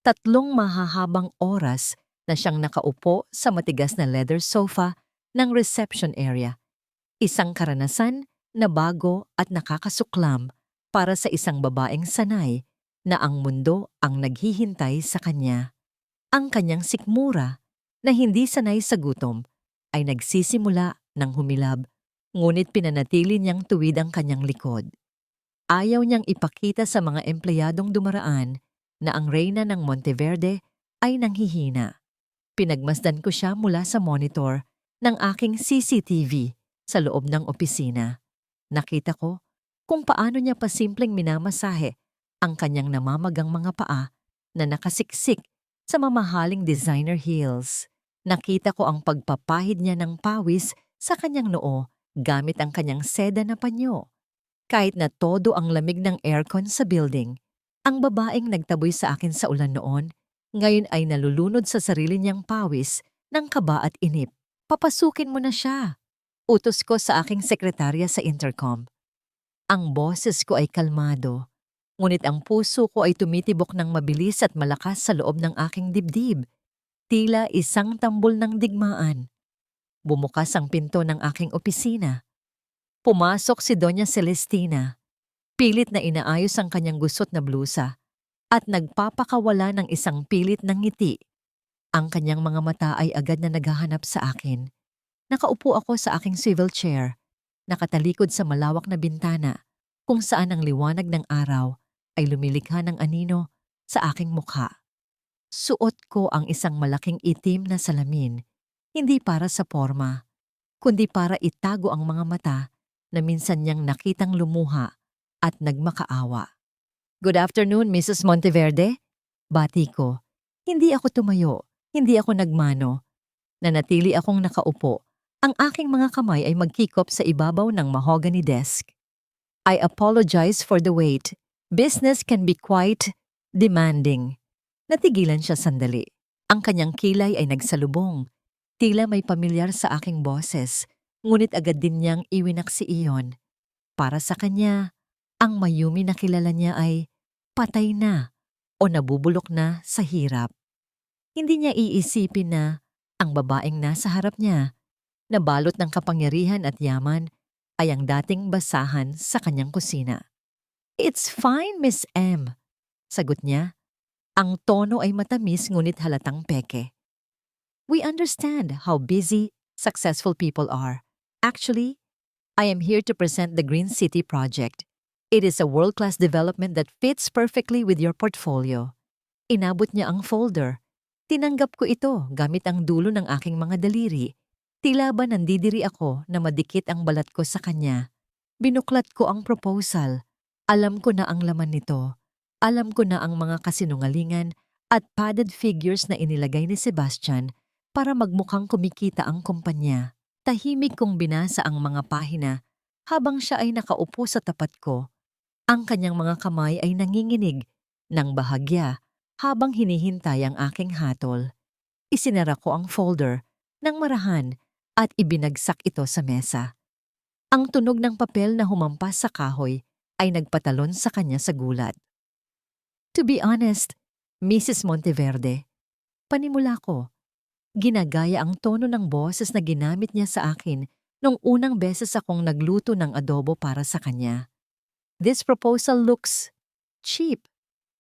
3 mahahabang oras na siyang nakaupo sa matigas na leather sofa ng reception area. Isang karanasan na bago at nakakasuklam para sa isang babaeng sanay na ang mundo ang naghihintay sa kanya. Ang kanyang sikmura na hindi sanay sa gutom ay nagsisimula ng humilab, ngunit pinanatili niyang tuwid ang kanyang likod. Ayaw niyang ipakita sa mga empleyadong dumaraan na ang reyna ng Monteverde ay nanghihina. Pinagmasdan ko siya mula sa monitor ng aking CCTV sa loob ng opisina. Nakita ko kung paano niya pasimpleng minamasahe ang kanyang namamagang mga paa na nakasiksik sa mamahaling designer heels. Nakita ko ang pagpapahid niya ng pawis sa kanyang noo gamit ang kanyang seda na panyo. Kahit na todo ang lamig ng aircon sa building, ang babaeng nagtaboy sa akin sa ulan noon, ngayon ay nalulunod sa sarili niyang pawis ng kaba at inip. Papasukin mo na siya. Utos ko sa aking sekretarya sa intercom. Ang boses ko ay kalmado, ngunit ang puso ko ay tumitibok ng mabilis at malakas sa loob ng aking dibdib. Tila isang tambol ng digmaan. Bumukas ang pinto ng aking opisina. Pumasok si Doña Celestina. Pilit na inaayos ang kanyang gusot na blusa at nagpapakawala ng isang pilit ng ngiti. Ang kanyang mga mata ay agad na naghahanap sa akin. Nakaupo ako sa aking swivel chair, nakatalikod sa malawak na bintana kung saan ang liwanag ng araw ay lumilikha ng anino sa aking mukha. Suot ko ang isang malaking itim na salamin, hindi para sa porma, kundi para itago ang mga mata na minsan niyang nakitang lumuha at nagmakaawa. "Good afternoon, Mrs. Monteverde." Bati ko. Hindi ako tumayo, hindi ako nagmano. Nanatili akong nakaupo. Ang aking mga kamay ay magkikop sa ibabaw ng mahogany desk. "I apologize for the wait. Business can be quite demanding." Natigilan siya sandali. Ang kanyang kilay ay nagsalubong. Tila may pamilyar sa aking boses, ngunit agad din niyang iwinaksi iyon. Para sa kanya, ang Mayumi na kilala niya ay patay na o nabubulok na sa hirap. Hindi niya iisipin na ang babaeng nasa harap niya, na balot ng kapangyarihan at yaman, ay ang dating basahan sa kanyang kusina. "It's fine, Miss M." Sagot niya. Ang tono ay matamis ngunit halatang peke. "We understand how busy, successful people are. Actually, I am here to present the Green City project. It is a world-class development that fits perfectly with your portfolio." Inabot niya ang folder. Tinanggap ko ito gamit ang dulo ng aking mga daliri. Tila ba nandidiri ako na madikit ang balat ko sa kanya. Binuklat ko ang proposal. Alam ko na ang laman nito. Alam ko na ang mga kasinungalingan at padded figures na inilagay ni Sebastian para magmukhang kumikita ang kumpanya. Tahimik kong binasa ang mga pahina habang siya ay nakaupo sa tapat ko. Ang kanyang mga kamay ay nanginginig ng bahagya habang hinihintay ang aking hatol. Isinara ko ang folder ng marahan at ibinagsak ito sa mesa. Ang tunog ng papel na humampas sa kahoy ay nagpatalon sa kanya sa gulat. "To be honest, Mrs. Monteverde," panimula ko. Ginagaya ang tono ng boses na ginamit niya sa akin nung unang beses akong nagluto ng adobo para sa kanya. "This proposal looks cheap.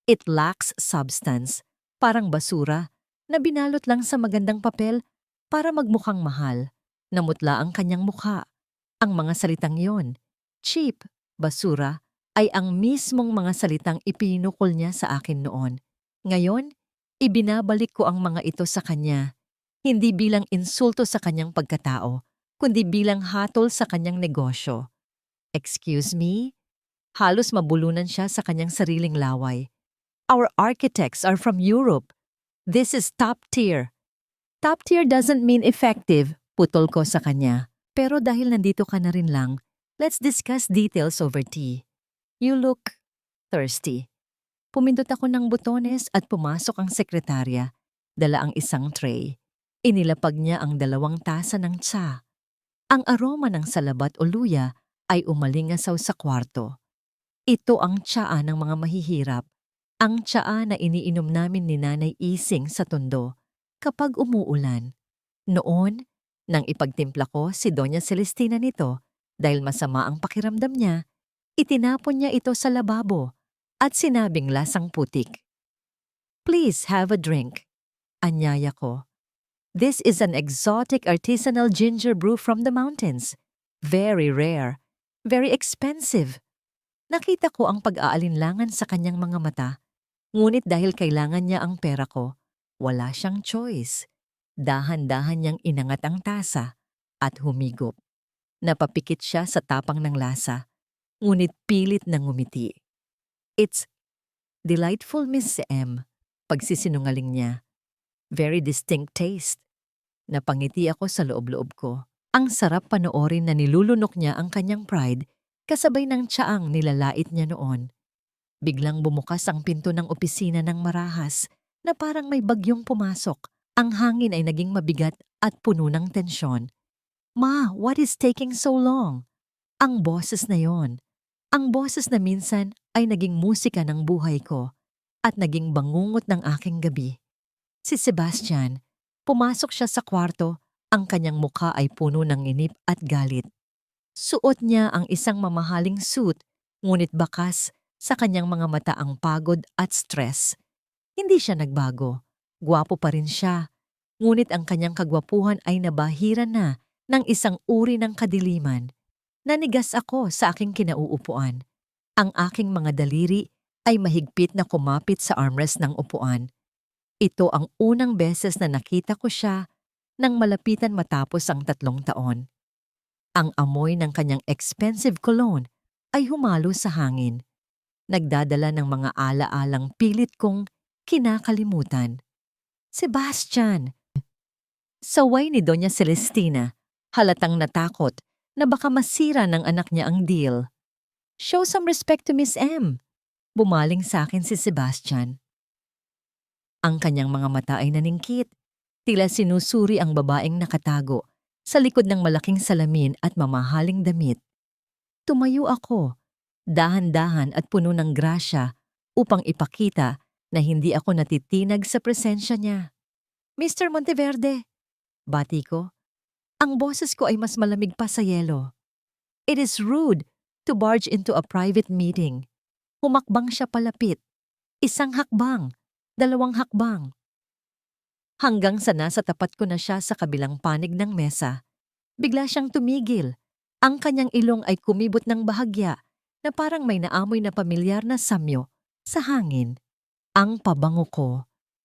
It lacks substance, parang basura na binalot lang sa magandang papel para magmukhang mahal." Namutla ang kanyang mukha. Ang mga salitang yon, cheap, basura, ay ang mismong mga salitang ipinukol niya sa akin noon. Ngayon, ibinabalik ko ang mga ito sa kanya, hindi bilang insulto sa kanyang pagkatao, kundi bilang hatol sa kanyang negosyo. "Excuse me?" Halos mabulunan siya sa kanyang sariling laway. "Our architects are from Europe. This is top tier." "Top tier doesn't mean effective," putol ko sa kanya. "Pero dahil nandito ka na rin lang, let's discuss details over tea. You look thirsty." Pumindot ako ng butones at pumasok ang sekretarya. Dala ang isang tray. Inilapag niya ang 2 tasa ng tsa. Ang aroma ng salabat o luya ay umalingasaw sa kwarto. Ito ang tsaa ng mga mahihirap, ang tsaa na iniinom namin ni Nanay Ising sa Tondo kapag umuulan. Noon, nang ipagtimpla ko si Doña Celestina nito dahil masama ang pakiramdam niya, itinapon niya ito sa lababo at sinabing lasang putik. "Please have a drink," anyaya ko. "This is an exotic artisanal ginger brew from the mountains. Very rare, very expensive." Nakita ko ang pag-aalinlangan sa kanyang mga mata, ngunit dahil kailangan niya ang pera ko, wala siyang choice. Dahan-dahan niyang inangat ang tasa at humigop. Napapikit siya sa tapang ng lasa, ngunit pilit na ngumiti. "It's delightful, Miss M." Pagsisinungaling niya. "Very distinct taste." Napangiti ako sa loob-loob ko. Ang sarap panoorin na nilulunok niya ang kanyang pride kasabay ng tsaang nilalait niya noon. Biglang bumukas ang pinto ng opisina ng marahas na parang may bagyong pumasok. Ang hangin ay naging mabigat at puno ng tensyon. "Ma, what is taking so long?" Ang boses na yon. Ang boses na minsan ay naging musika ng buhay ko at naging bangungot ng aking gabi. Si Sebastian, pumasok siya sa kwarto, ang kanyang mukha ay puno ng inip at galit. Suot niya ang isang mamahaling suit, ngunit bakas sa kanyang mga mata ang pagod at stress. Hindi siya nagbago. Gwapo pa rin siya. Ngunit ang kanyang kagwapuhan ay nabahiran na ng isang uri ng kadiliman. Nanigas ako sa aking kinauupuan. Ang aking mga daliri ay mahigpit na kumapit sa armrest ng upuan. Ito ang unang beses na nakita ko siya nang malapitan matapos ang 3 taon. Ang amoy ng kanyang expensive cologne ay humalo sa hangin. Nagdadala ng mga ala-alang pilit kong kinakalimutan. "Sebastian!" Saway ni Doña Celestina, halatang natakot na baka masira ng anak niya ang deal. "Show some respect to Miss M." Bumaling sa akin si Sebastian. Ang kanyang mga mata ay naningkit. Tila sinusuri ang babaeng nakatago sa likod ng malaking salamin at mamahaling damit. Tumayo ako, dahan-dahan at puno ng grasya upang ipakita na hindi ako natitinag sa presensya niya. "Mr. Monteverde," bati ko. Ang boses ko ay mas malamig pa sa yelo. "It is rude to barge into a private meeting." Humakbang siya palapit. 1 hakbang, 2 hakbang. Hanggang sa nasa tapat ko na siya sa kabilang panig ng mesa. Bigla siyang tumigil. Ang kanyang ilong ay kumibot ng bahagya na parang may naamoy na pamilyar na samyo sa hangin. Ang pabango ko,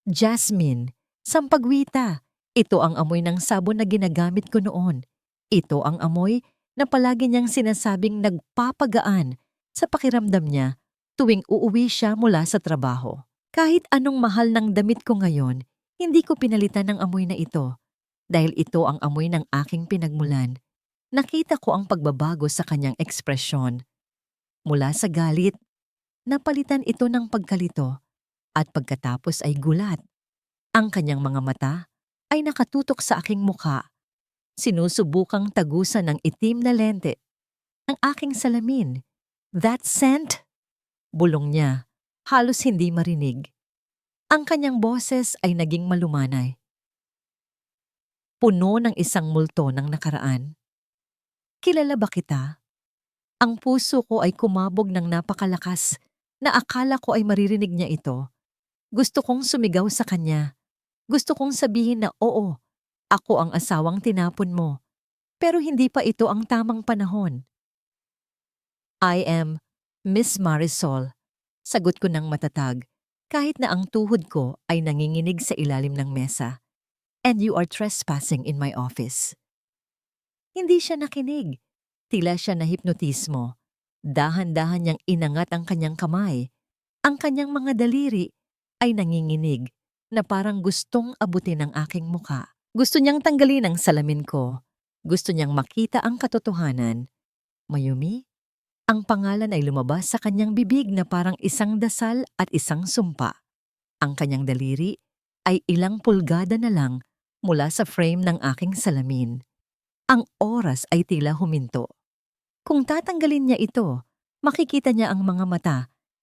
jasmine, sampagwita. Ito ang amoy ng sabon na ginagamit ko noon. Ito ang amoy na palagi niyang sinasabing nagpapagaan sa pakiramdam niya tuwing uuwi siya mula sa trabaho. Kahit anong mahal ng damit ko ngayon, hindi ko pinalitan ng amoy na ito. Dahil ito ang amoy ng aking pinagmulan. Nakita ko ang pagbabago sa kanyang ekspresyon. Mula sa galit, napalitan ito ng pagkalito at pagkatapos ay gulat. Ang kanyang mga mata ay nakatutok sa aking mukha. Sinusubukang tagusan ng itim na lente ang aking salamin. "That scent?" Bulong niya, halos hindi marinig. Ang kanyang boses ay naging malumanay. Puno ng isang multo ng nakaraan. "Kilala ba kita?" Ang puso ko ay kumabog ng napakalakas na akala ko ay maririnig niya ito. Gusto kong sumigaw sa kanya. Gusto kong sabihin na oo, ako ang asawang tinapon mo. Pero hindi pa ito ang tamang panahon. "I am Miss Marisol," sagot ko ng matatag, kahit na ang tuhod ko ay nanginginig sa ilalim ng mesa. "And you are trespassing in my office." Hindi siya nakinig. Tila siya nahipnotismo. Dahan-dahan niyang inangat ang kanyang kamay. Ang kanyang mga daliri ay nanginginig na parang gustong abutin ang aking muka. Gusto niyang tanggalin ang salamin ko. Gusto niyang makita ang katotohanan. Mayumi, ang pangalan ay lumabas sa kanyang bibig na parang isang dasal at isang sumpa. Ang kanyang daliri ay ilang pulgada na lang mula sa frame ng aking salamin. Ang oras ay tila huminto. Kung tatanggalin niya ito, makikita niya ang mga mata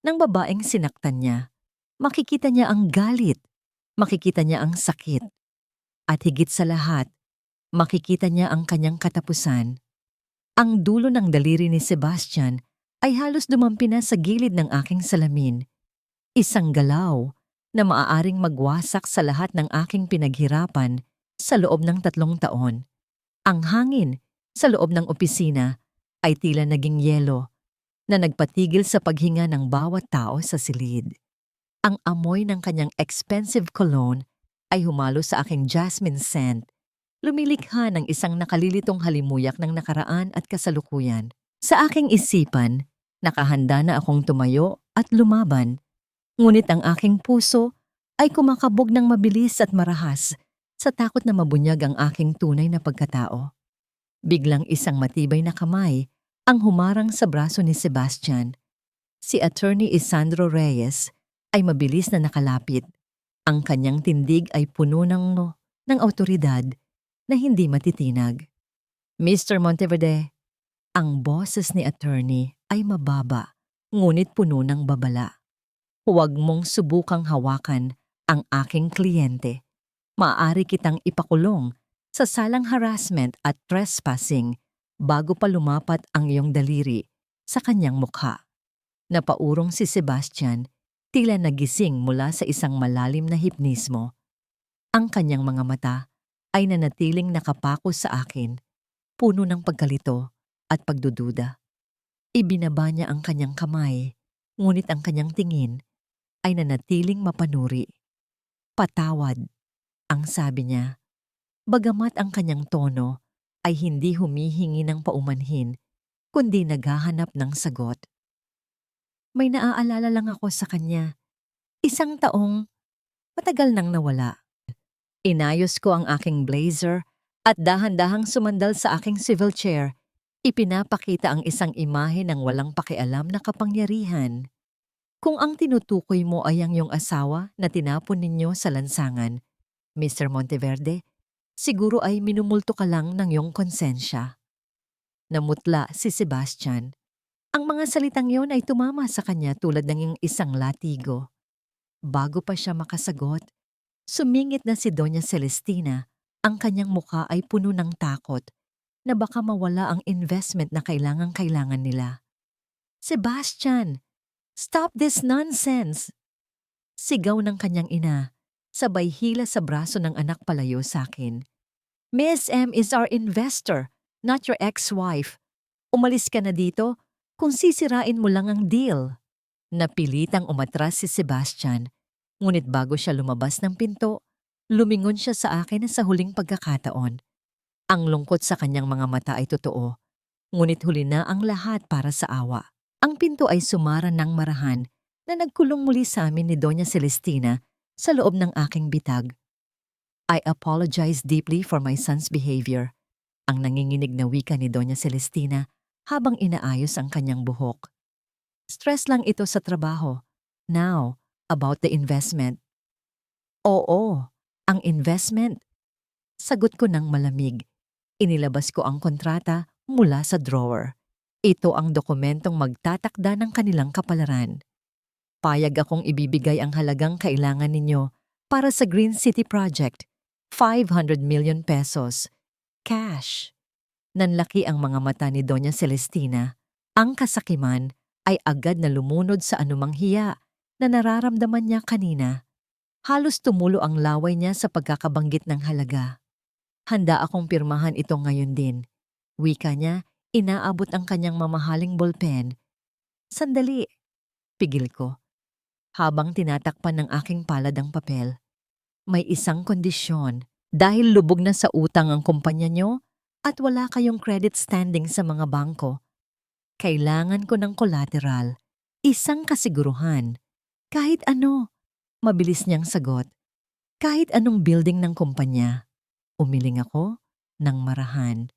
ng babaeng sinaktan niya. Makikita niya ang galit. Makikita niya ang sakit. At higit sa lahat, makikita niya ang kanyang katapusan. Ang dulo ng daliri ni Sebastian ay halos dumampi na sa gilid ng aking salamin. Isang galaw na maaaring magwasak sa lahat ng aking pinaghirapan sa loob ng 3 taon. Ang hangin sa loob ng opisina ay tila naging yelo na nagpatigil sa paghinga ng bawat tao sa silid. Ang amoy ng kanyang expensive cologne ay humalo sa aking jasmine scent, lumilikha ng isang nakalilitong halimuyak ng nakaraan at kasalukuyan. Sa aking isipan, nakahanda na akong tumayo at lumaban, ngunit ang aking puso ay kumakabog ng mabilis at marahas sa takot na mabunyag ang aking tunay na pagkatao. Biglang isang matibay na kamay ang humarang sa braso ni Sebastian. Si Attorney Isandro Reyes ay mabilis na nakalapit. Ang kanyang tindig ay puno ng awtoridad na hindi matitinag. Mr. Monteverde, ang boses ni attorney ay mababa, ngunit puno ng babala. Huwag mong subukang hawakan ang aking kliyente. Maaari kitang ipakulong sa salang harassment at trespassing bago pa lumapat ang iyong daliri sa kanyang mukha. Napaurong si Sebastian, tila nagising mula sa isang malalim na hipnismo. Ang kanyang mga mata ay nanatiling nakapako sa akin, puno ng pagkalito at pagdududa. Ibinaba niya ang kanyang kamay, ngunit ang kanyang tingin ay nanatiling mapanuri. Patawad, ang sabi niya, bagamat ang kanyang tono ay hindi humihingi ng paumanhin, kundi naghahanap ng sagot. May naaalala lang ako sa kanya. 1 taong matagal nang nawala. Inayos ko ang aking blazer at dahan-dahang sumandal sa aking civil chair. Ipinapakita ang isang imahe ng walang pakialam na kapangyarihan. Kung ang tinutukoy mo ay ang iyong asawa na tinapon ninyo sa lansangan, Mr. Monteverde, siguro ay minumulto ka lang ng iyong konsensya. Namutla si Sebastian. Ang mga salitang iyon ay tumama sa kanya tulad ng iyong isang latigo. Bago pa siya makasagot, sumingit na si Doña Celestina. Ang kanyang mukha ay puno ng takot na baka mawala ang investment na kailangang-kailangan nila. Sebastian, stop this nonsense! Sigaw ng kanyang ina, sabay hila sa braso ng anak palayo sa akin. Miss M is our investor, not your ex-wife. Umalis ka na dito kung sisirain mo lang ang deal. Napilitang umatras si Sebastian, ngunit bago siya lumabas ng pinto, lumingon siya sa akin sa huling pagkakataon. Ang lungkot sa kanyang mga mata ay totoo, ngunit huli na ang lahat para sa awa. Ang pinto ay sumara ng marahan na nagkulong muli sa amin ni Doña Celestina sa loob ng aking bitag. I apologize deeply for my son's behavior, ang nanginginig na wika ni Doña Celestina habang inaayos ang kanyang buhok. Stress lang ito sa trabaho. Now, about the investment. Oo, ang investment. Sagot ko ng malamig. Inilabas ko ang kontrata mula sa drawer. Ito ang dokumentong magtatakda ng kanilang kapalaran. Payag akong ibibigay ang halagang kailangan ninyo para sa Green City Project, 500 million pesos. Cash. Nanlaki ang mga mata ni Doña Celestina. Ang kasakiman ay agad na lumunod sa anumang hiya na nararamdaman niya kanina. Halos tumulo ang laway niya sa pagkakabanggit ng halaga. Handa akong pirmahan ito ngayon din. Wika niya, inaabot ang kanyang mamahaling bolpen. Sandali, pigil ko. Habang tinatakpan ng aking palad ang papel. May isang kondisyon. Dahil lubog na sa utang ang kumpanya niyo at wala kayong credit standing sa mga bangko, kailangan ko ng collateral, isang kasiguruhan. Kahit ano, mabilis niyang sagot. Kahit anong building ng kumpanya. Umiling ako ng marahan.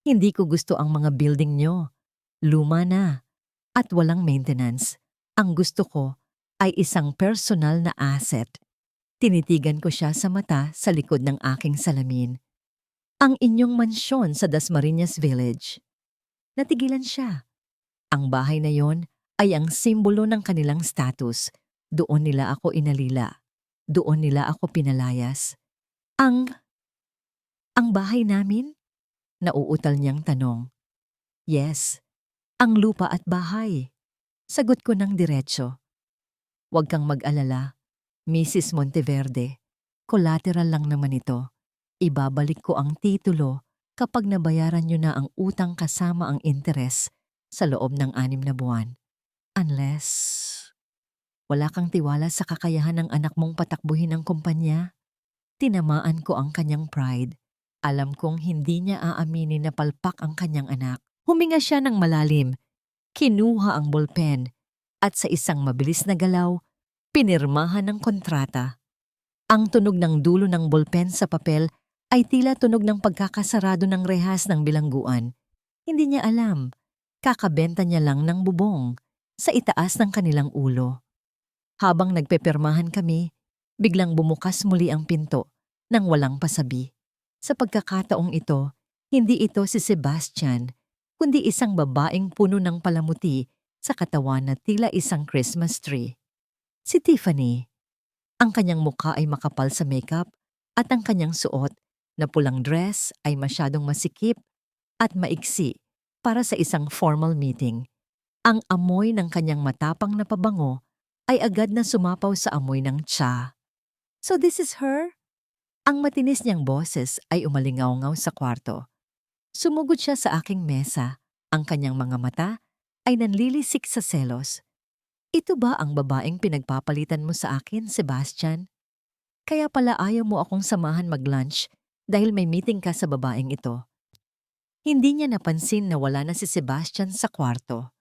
Hindi ko gusto ang mga building niyo. Luma na at walang maintenance. Ang gusto ko ay isang personal na asset. Tinitigan ko siya sa mata sa likod ng aking salamin. ang inyong mansyon sa Dasmariñas Village. Natigilan siya. Ang bahay na yon ay ang simbolo ng kanilang status. Doon nila ako inalila. Doon nila ako pinalayas. Ang bahay namin? Nauutal niyang tanong. Yes, ang lupa at bahay. Sagot ko ng diretsyo. Huwag kang mag-alala, Mrs. Monteverde. Collateral lang naman ito. Ibabalik ko ang titulo kapag nabayaran niyo na ang utang kasama ang interes sa loob ng 6 na buwan. Unless wala kang tiwala sa kakayahan ng anak mong patakbuhin ang kumpanya. Tinamaan ko ang kanyang pride. Alam kong hindi niya aaminin na palpak ang kanyang anak. Huminga siya ng malalim. Kinuha ang ballpen at sa isang mabilis na galaw, pinirmahan ng kontrata. Ang tunog ng dulo ng ballpen sa papel ay tila tunog ng pagkakasarado ng rehas ng bilangguan. Hindi niya alam. Kakabenta niya lang ng bubong sa itaas ng kanilang ulo. Habang nagpepirmahan kami, biglang bumukas muli ang pinto nang walang pasabi. Sa pagkakataong ito, hindi ito si Sebastian, kundi isang babaeng puno ng palamuti sa katawan na tila isang Christmas tree. Si Tiffany. Ang kanyang mukha ay makapal sa makeup at ang kanyang suot na pulang dress ay masyadong masikip at maiksi para sa isang formal meeting. Ang amoy ng kanyang matapang na pabango ay agad na sumapaw sa amoy ng tsa. So this is her? Ang matinis niyang boses ay umalingaw-ngaw sa kwarto. Sumugod siya sa aking mesa. Ang kanyang mga mata ay nanlilisik sa selos. Ito ba ang babaeng pinagpapalitan mo sa akin, Sebastian? Kaya pala ayaw mo akong samahan mag-lunch dahil may meeting ka sa babaeng ito. Hindi niya napansin na wala na si Sebastian sa kwarto.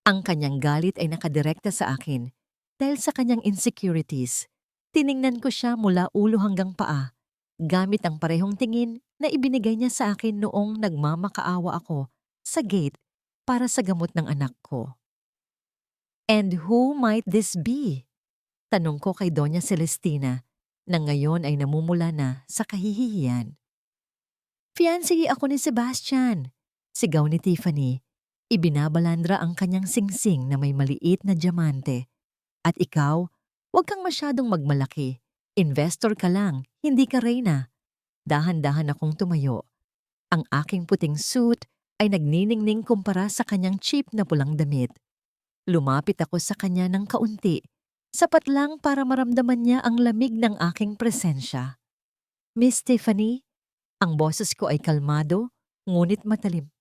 Ang kanyang galit ay nakadirekta sa akin dahil sa kanyang insecurities. Tiningnan ko siya mula ulo hanggang paa, gamit ang parehong tingin na ibinigay niya sa akin noong nagmamakaawa ako sa gate para sa gamot ng anak ko. And who might this be? Tanong ko kay Doña Celestina na ngayon ay namumula na sa kahihiyan. Fiancé ako ni Sebastian, sigaw ni Tiffany. Ibinabalandra ang kanyang singsing na may maliit na diamante. At ikaw, huwag kang masyadong magmalaki. Investor ka lang, hindi ka reyna. Dahan-dahan akong tumayo. Ang aking puting suit ay nagniningning kumpara sa kanyang cheap na pulang damit. Lumapit ako sa kanya ng kaunti, sapat lang para maramdaman niya ang lamig ng aking presensya. Miss Tiffany, ang boses ko ay kalmado, ngunit matalim.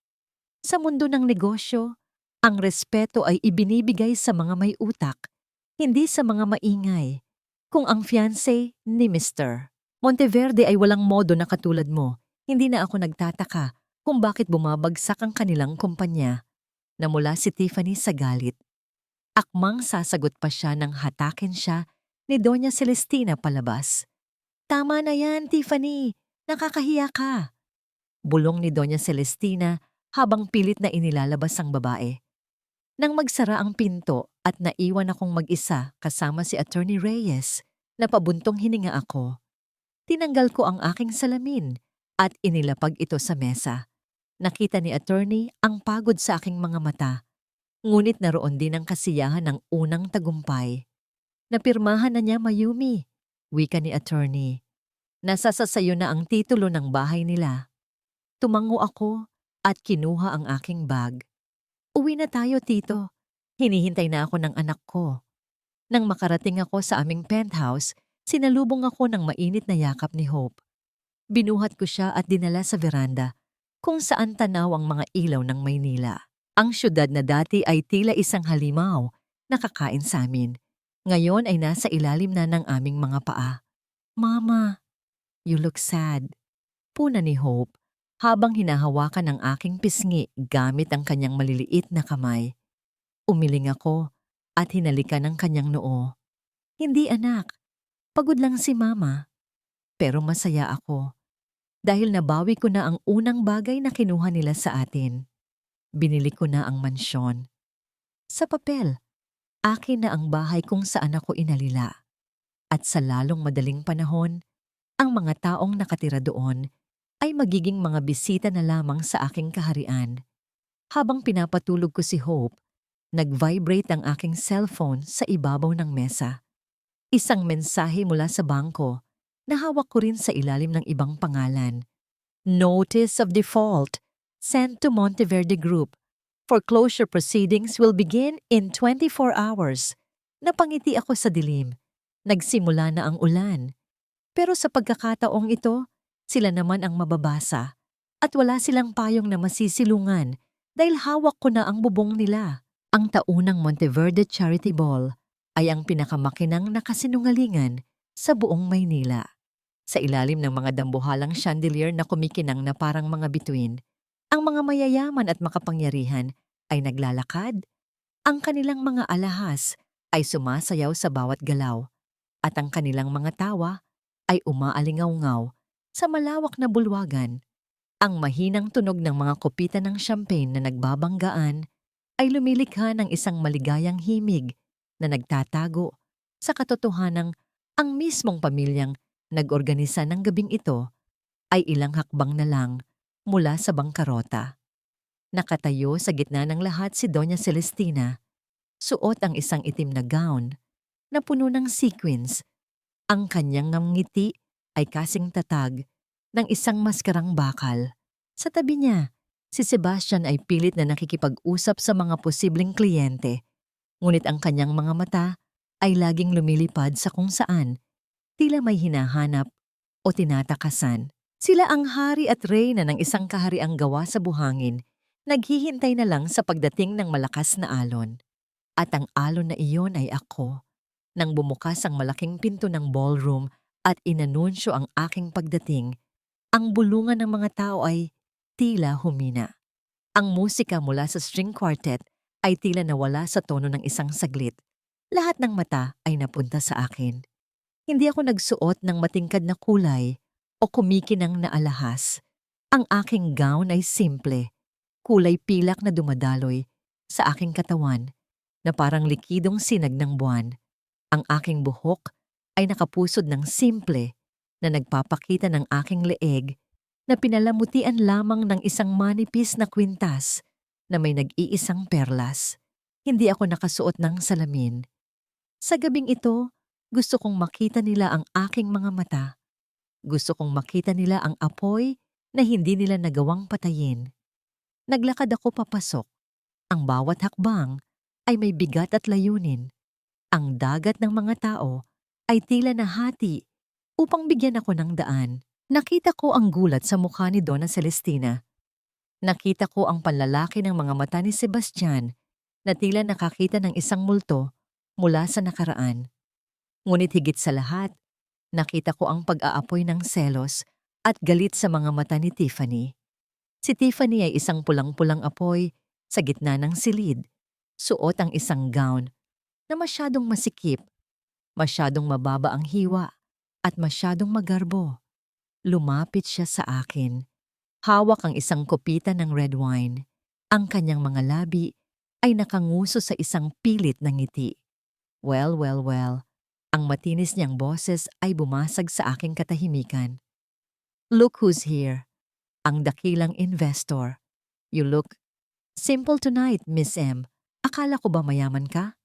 Sa mundo ng negosyo, ang respeto ay ibinibigay sa mga may utak, hindi sa mga maingay. Kung ang fiancé ni Mr. Monteverde ay walang modo na katulad mo, hindi na ako nagtataka kung bakit bumabagsak ang kanilang kumpanya. Namula si Tiffany sa galit. Akmang sasagot pa siya nang hatakin siya ni Doña Celestina palabas. Tama na yan, Tiffany. Nakakahiya ka. Bulong ni Doña Celestina habang pilit na inilalabas ang babae. Nang magsara ang pinto at naiwan akong mag-isa kasama si Attorney Reyes, napabuntong hininga ako. Tinanggal ko ang aking salamin at inilapag ito sa mesa. Nakita ni Attorney ang pagod sa aking mga mata. Ngunit naroon din ang kasiyahan ng unang tagumpay. Napirmahan na niya, Mayumi, wika ni Attorney. Nasasasayo na ang titulo ng bahay nila. Tumango ako at kinuha ang aking bag. Uwi na tayo, Tito. Hinihintay na ako ng anak ko. Nang makarating ako sa aming penthouse, sinalubong ako ng mainit na yakap ni Hope. Binuhat ko siya at dinala sa veranda, kung saan tanaw ang mga ilaw ng Maynila. Ang syudad na dati ay tila isang halimaw na kakain sa amin. Ngayon ay nasa ilalim na ng aming mga paa. Mama, you look sad. Puna ni Hope habang hinahawakan ang aking pisngi gamit ang kanyang maliliit na kamay. Umiling ako at hinalikan ang kanyang noo. Hindi anak, pagod lang si Mama. Pero masaya ako dahil nabawi ko na ang unang bagay na kinuha nila sa atin. Binili ko na ang mansyon. Sa papel, akin na ang bahay kung saan ako inalila. At sa lalong madaling panahon, ang mga taong nakatira doon ay magiging mga bisita na lamang sa aking kaharian. Habang pinapatulog ko si Hope, nag-vibrate ang aking cellphone sa ibabaw ng mesa. Isang mensahe mula sa bangko na hawak ko rin sa ilalim ng ibang pangalan. Notice of default sent to Monteverde Group. Foreclosure proceedings will begin in 24 hours. Napangiti ako sa dilim. Nagsimula na ang ulan. Pero sa pagkakataong ito, sila naman ang mababasa. At wala silang payong na masisilungan dahil hawak ko na ang bubong nila. Ang taunang Monteverde Charity Ball ay ang pinakamakinang nakasinungalingan sa buong Maynila. Sa ilalim ng mga dambuhalang chandelier na kumikinang na parang mga bituin, ang mga mayayaman at makapangyarihan ay naglalakad. Ang kanilang mga alahas ay sumasayaw sa bawat galaw at ang kanilang mga tawa ay umaalingaw-ngaw sa malawak na bulwagan. Ang mahinang tunog ng mga kopita ng champagne na nagbabanggaan ay lumilikha ng isang maligayang himig na nagtatago sa katotohanang ang mismong pamilyang nag-organisa ng gabing ito ay ilang hakbang na lang mula sa bangkarota. Nakatayo sa gitna ng lahat si Doña Celestina, suot ang isang itim na gown na puno ng sequins. Ang kanyang ngiti ay kasing tatag ng isang maskarang bakal. Sa tabi niya, si Sebastian ay pilit na nakikipag-usap sa mga posibleng kliyente, ngunit ang kanyang mga mata ay laging lumilipad sa kung saan, tila may hinahanap o tinatakasan. Sila ang hari at reyna ng isang kahariang gawa sa buhangin, naghihintay na lang sa pagdating ng malakas na alon. At ang alon na iyon ay ako. Nang bumukas ang malaking pinto ng ballroom at inanunsyo ang aking pagdating, ang bulungan ng mga tao ay tila humina. Ang musika mula sa string quartet ay tila nawala sa tono ng isang saglit. Lahat ng mata ay napunta sa akin. Hindi ako nagsuot ng matingkad na kulay o kumikinang na alahas. Ang aking gown ay simple, kulay pilak na dumadaloy sa aking katawan na parang likidong sinag ng buwan. Ang aking buhok ay nakapusod ng simple na nagpapakita ng aking leeg na pinalamutian lamang ng isang manipis na kwintas na may nag-iisang perlas. Hindi ako nakasuot ng salamin. Sa gabing ito, gusto kong makita nila ang aking mga mata. Gusto kong makita nila ang apoy na hindi nila nagawang patayin. Naglakad ako papasok. Ang bawat hakbang ay may bigat at layunin. Ang dagat ng mga tao ay tila nahati upang bigyan ako ng daan. Nakita ko ang gulat sa mukha ni Donna Celestina. Nakita ko ang panlalaki ng mga mata ni Sebastian na tila nakakita ng isang multo mula sa nakaraan. Ngunit higit sa lahat, nakita ko ang pag-aapoy ng selos at galit sa mga mata ni Tiffany. Si Tiffany ay isang pulang-pulang apoy sa gitna ng silid. Suot ang isang gown na masyadong masikip, masyadong mababa ang hiwa, at masyadong magarbo. Lumapit siya sa akin. Hawak ang isang kopita ng red wine. Ang kanyang mga labi ay nakanguso sa isang pilit na ngiti. Well, well, well. Ang matinis niyang boses ay bumasag sa aking katahimikan. Look who's here. Ang dakilang investor. You look simple tonight, Miss M. Akala ko ba mayaman ka?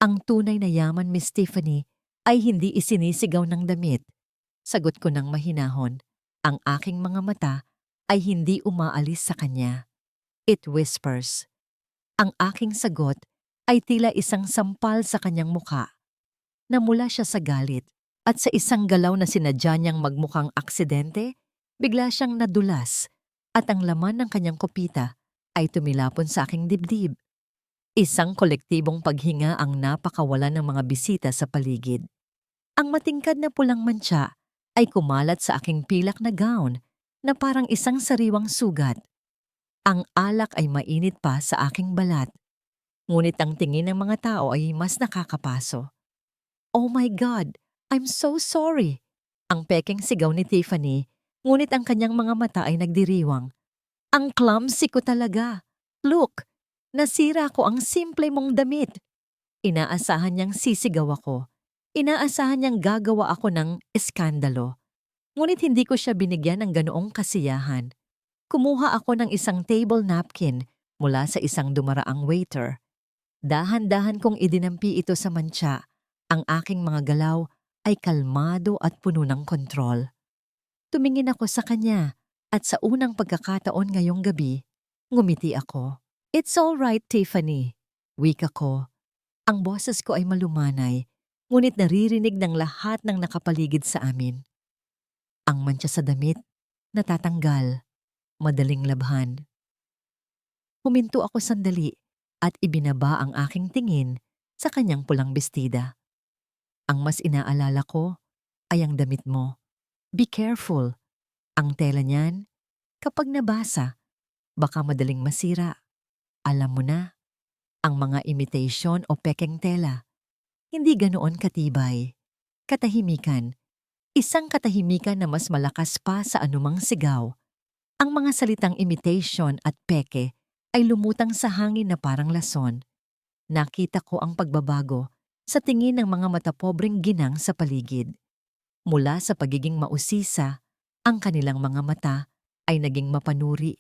Ang tunay na yaman, Miss Tiffany, ay hindi isinisigaw ng damit. Sagot ko ng mahinahon. Ang aking mga mata ay hindi umaalis sa kanya. It whispers. Ang aking sagot ay tila isang sampal sa kanyang muka. Namula siya sa galit at sa isang galaw na sinadya niyang magmukhang aksidente, bigla siyang nadulas at ang laman ng kanyang kopita ay tumilapon sa aking dibdib. Isang kolektibong paghinga ang napakawalan ng mga bisita sa paligid. Ang matingkad na pulang mantsa ay kumalat sa aking pilak na gown na parang isang sariwang sugat. Ang alak ay mainit pa sa aking balat. Ngunit ang tingin ng mga tao ay mas nakakapaso. Oh my God! I'm so sorry! Ang pekeng sigaw ni Tiffany, ngunit ang kanyang mga mata ay nagdiriwang. Ang clumsy ko talaga. Look! Nasira ko ang simple mong damit. Inaasahan niyang sisigaw ako. Inaasahan niyang gagawa ako ng eskandalo. Ngunit hindi ko siya binigyan ng ganoong kasiyahan. Kumuha ako ng isang table napkin mula sa isang dumaraang waiter. Dahan-dahan kong idinampi ito sa mantsa. Ang aking mga galaw ay kalmado at puno ng kontrol. Tumingin ako sa kanya at sa unang pagkakataon ngayong gabi, ngumiti ako. "It's all right, Tiffany." Wika ko. Ang boses ko ay malumanay, ngunit naririnig ng lahat ng nakapaligid sa amin. Ang mantsa sa damit, natatanggal, madaling labhan. Huminto ako sandali at ibinaba ang aking tingin sa kanyang pulang bestida. Ang mas inaalala ko ay ang damit mo. Be careful. Ang tela niyan, kapag nabasa, baka madaling masira. Alam mo na, ang mga imitation o pekeng tela, hindi ganoon katibay. Katahimikan. Isang katahimikan na mas malakas pa sa anumang sigaw. Ang mga salitang imitation at peke ay lumutang sa hangin na parang lason. Nakita ko ang pagbabago sa tingin ng mga matapobreng ginang sa paligid. Mula sa pagiging mausisa, ang kanilang mga mata ay naging mapanuri.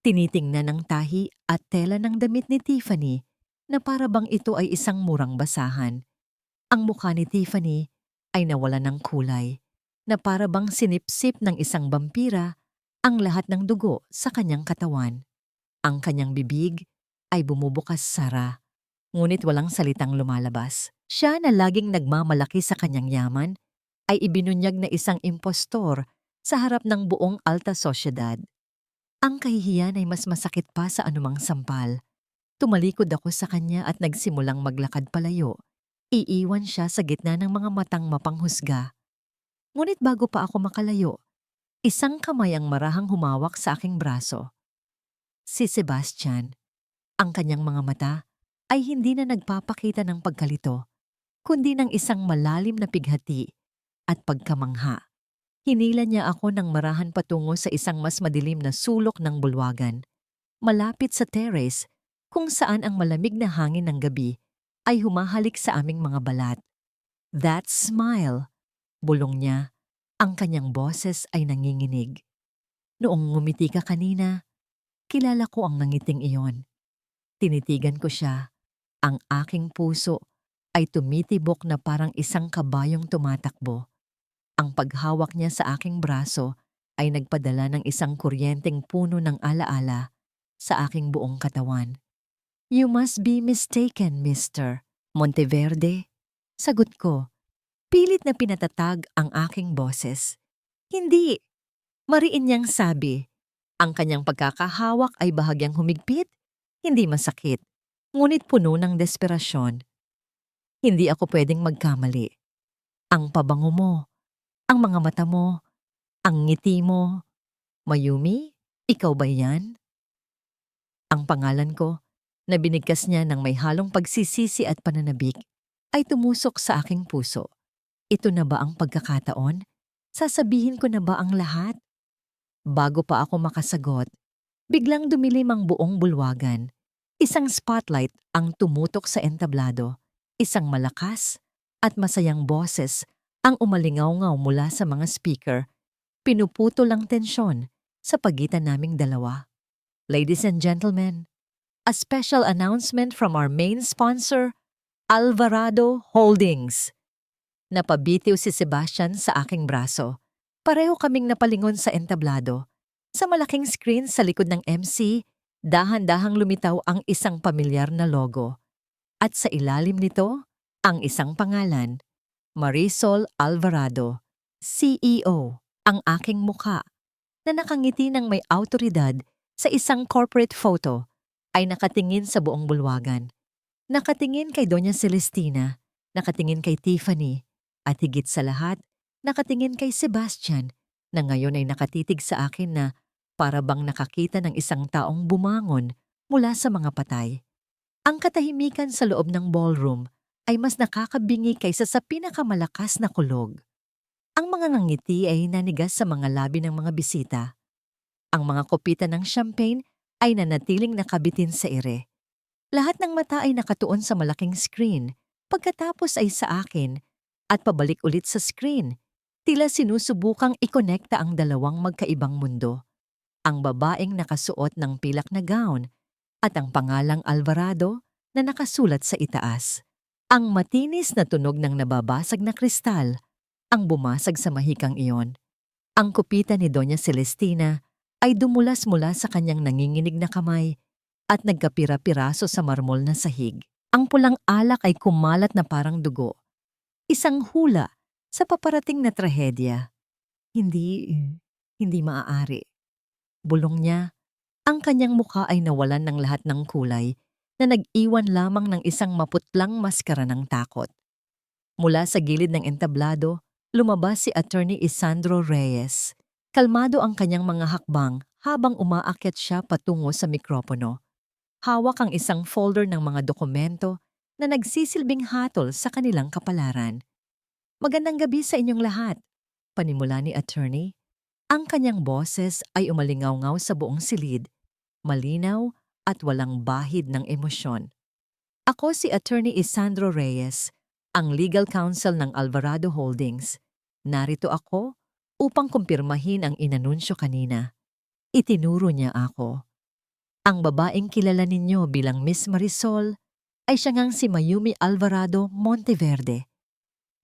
Tinitingnan ng tahi at tela ng damit ni Tiffany na para bang ito ay isang murang basahan. Ang mukha ni Tiffany ay nawala ng kulay, na para bang sinipsip ng isang bampira ang lahat ng dugo sa kanyang katawan. Ang kanyang bibig ay bumubukas sara, ngunit walang salitang lumalabas. Siya na laging nagmamalaki sa kanyang yaman ay ibinunyag na isang impostor sa harap ng buong alta sosyedad. Ang kahihiyan ay mas masakit pa sa anumang sampal. Tumalikod ako sa kanya at nagsimulang maglakad palayo. Iiwan siya sa gitna ng mga matang mapanghusga. Ngunit bago pa ako makalayo, isang kamay ang marahang humawak sa aking braso. Si Sebastian. Ang kanyang mga mata ay hindi na nagpapakita ng pagkalito, kundi ng isang malalim na pighati at pagkamangha. Hinila niya ako ng marahan patungo sa isang mas madilim na sulok ng bulwagan, malapit sa terrace kung saan ang malamig na hangin ng gabi ay humahalik sa aming mga balat. "That smile," bulong niya, ang kanyang boses ay nanginginig. "Noong ngumiti ka kanina, kilala ko ang nangiting iyon." Tinitigan ko siya. Ang aking puso ay tumitibok na parang isang kabayong tumatakbo. Ang paghawak niya sa aking braso ay nagpadala ng isang kuryenteng puno ng alaala sa aking buong katawan. "You must be mistaken, Mr. Monteverde." Sagot ko, pilit na pinatatag ang aking boses. "Hindi." Mariin niyang sabi. Ang kanyang pagkakahawak ay bahagyang humigpit, hindi masakit, ngunit puno ng desperasyon. "Hindi ako pwedeng magkamali. Ang pabango mo, ang mga mata mo, ang ngiti mo. Mayumi, ikaw ba yan?" Ang pangalan ko, na binigkas niya ng may halong pagsisisi at pananabik, ay tumusok sa aking puso. Ito na ba ang pagkakataon? Sasabihin ko na ba ang lahat? Bago pa ako makasagot, biglang dumilim ang buong bulwagan. Isang spotlight ang tumutok sa entablado. Isang malakas at masayang boses ang umalingaw-ngaw mula sa mga speaker. Pinuputol ang tensyon sa pagitan naming dalawa. "Ladies and gentlemen, a special announcement from our main sponsor, Alvarado Holdings." Napabitiw si Sebastian sa aking braso. Pareho kaming napalingon sa entablado. Sa malaking screen sa likod ng MC, dahan-dahang lumitaw ang isang pamilyar na logo. At sa ilalim nito, ang isang pangalan, Marisol Alvarado, CEO, ang aking mukha, na nakangiti ng may awtoridad sa isang corporate photo, ay nakatingin sa buong bulwagan. Nakatingin kay Doña Celestina, nakatingin kay Tiffany, at higit sa lahat, nakatingin kay Sebastian, na ngayon ay nakatitig sa akin na para bang nakakita ng isang taong bumangon mula sa mga patay. Ang katahimikan sa loob ng ballroom ay mas nakakabingi kaysa sa pinakamalakas na kulog. Ang mga ngangiti ay nanigas sa mga labi ng mga bisita. Ang mga kopita ng champagne ay nanatiling nakabitin sa ere. Lahat ng mata ay nakatuon sa malaking screen, pagkatapos ay sa akin, at pabalik ulit sa screen. Tila sinusubukang ikonekta ang dalawang magkaibang mundo. Ang babaeng nakasuot ng pilak na gown at ang pangalang Alvarado na nakasulat sa itaas. Ang matinis na tunog ng nababasag na kristal ang bumasag sa mahikang iyon. Ang kupita ni Doña Celestina ay dumulas mula sa kanyang nanginginig na kamay at nagkapira-piraso sa marmol na sahig. Ang pulang alak ay kumalat na parang dugo. Isang hula sa paparating na trahedya. Hindi maaari. Bulong niya, ang kanyang mukha ay nawalan ng lahat ng kulay na nag-iwan lamang ng isang maputlang maskara ng takot. Mula sa gilid ng entablado, lumabas si Attorney Isandro Reyes. Kalmado ang kanyang mga hakbang habang umaakyat siya patungo sa mikropono. Hawak ang isang folder ng mga dokumento na nagsisilbing hatol sa kanilang kapalaran. Magandang gabi sa inyong lahat, panimula ni Attorney. Ang kanyang boses ay umalingaw-ngaw sa buong silid, malinaw at walang bahid ng emosyon. Ako si Attorney Isandro Reyes, ang legal counsel ng Alvarado Holdings. Narito ako upang kumpirmahin ang inanunsyo kanina. Itinuro niya ako. Ang babaeng kilala ninyo bilang Miss Marisol ay siya ngang si Mayumi Alvarado Monteverde.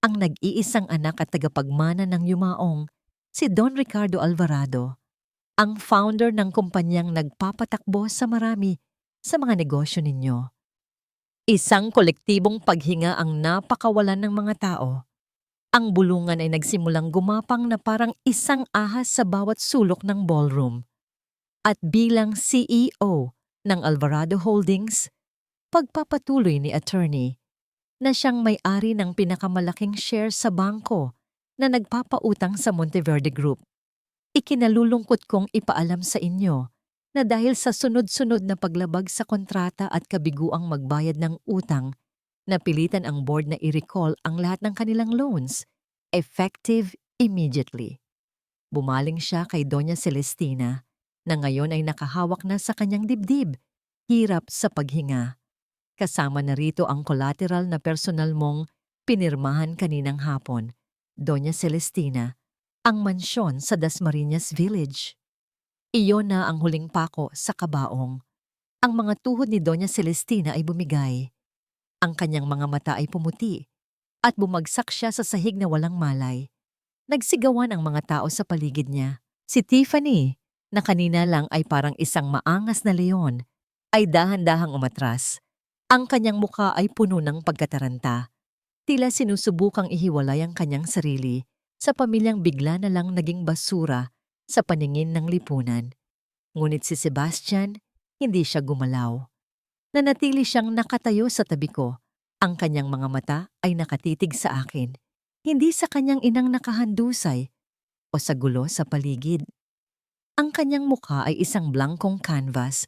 Ang nag-iisang anak at tagapagmana ng yumaong, si Don Ricardo Alvarado, ang founder ng kumpanyang nagpapatakbo sa marami sa mga negosyo ninyo. Isang kolektibong paghinga ang napakawalan ng mga tao. Ang bulungan ay nagsimulang gumapang na parang isang ahas sa bawat sulok ng ballroom. At bilang CEO ng Alvarado Holdings, pagpapatuloy ni Attorney na siyang may-ari ng pinakamalaking share sa bangko na nagpapautang sa Monteverde Group. Ikinalulungkot kong ipaalam sa inyo na dahil sa sunod-sunod na paglabag sa kontrata at kabiguang magbayad ng utang, napilitan ang board na i-recall ang lahat ng kanilang loans, effective immediately. Bumaling siya kay Doña Celestina na ngayon ay nakahawak na sa kanyang dibdib, hirap sa paghinga. Kasama na rito ang collateral na personal mong pinirmahan kaninang hapon, Doña Celestina, ang mansyon sa Dasmariñas Village. Iyon na ang huling pako sa kabaong. Ang mga tuhod ni Doña Celestina ay bumigay. Ang kanyang mga mata ay pumuti at bumagsak siya sa sahig na walang malay. Nagsigawan ang mga tao sa paligid niya. Si Tiffany, na kanina lang ay parang isang maangas na leon, ay dahan-dahang umatras. Ang kanyang mukha ay puno ng pagkataranta. Tila sinusubukang ihiwalay ang kanyang sarili sa pamilyang bigla na lang naging basura sa paningin ng lipunan. Ngunit si Sebastian, hindi siya gumalaw. Nanatili siyang nakatayo sa tabi ko. Ang kanyang mga mata ay nakatitig sa akin, hindi sa kanyang inang nakahandusay o sa gulo sa paligid. Ang kanyang mukha ay isang blankong canvas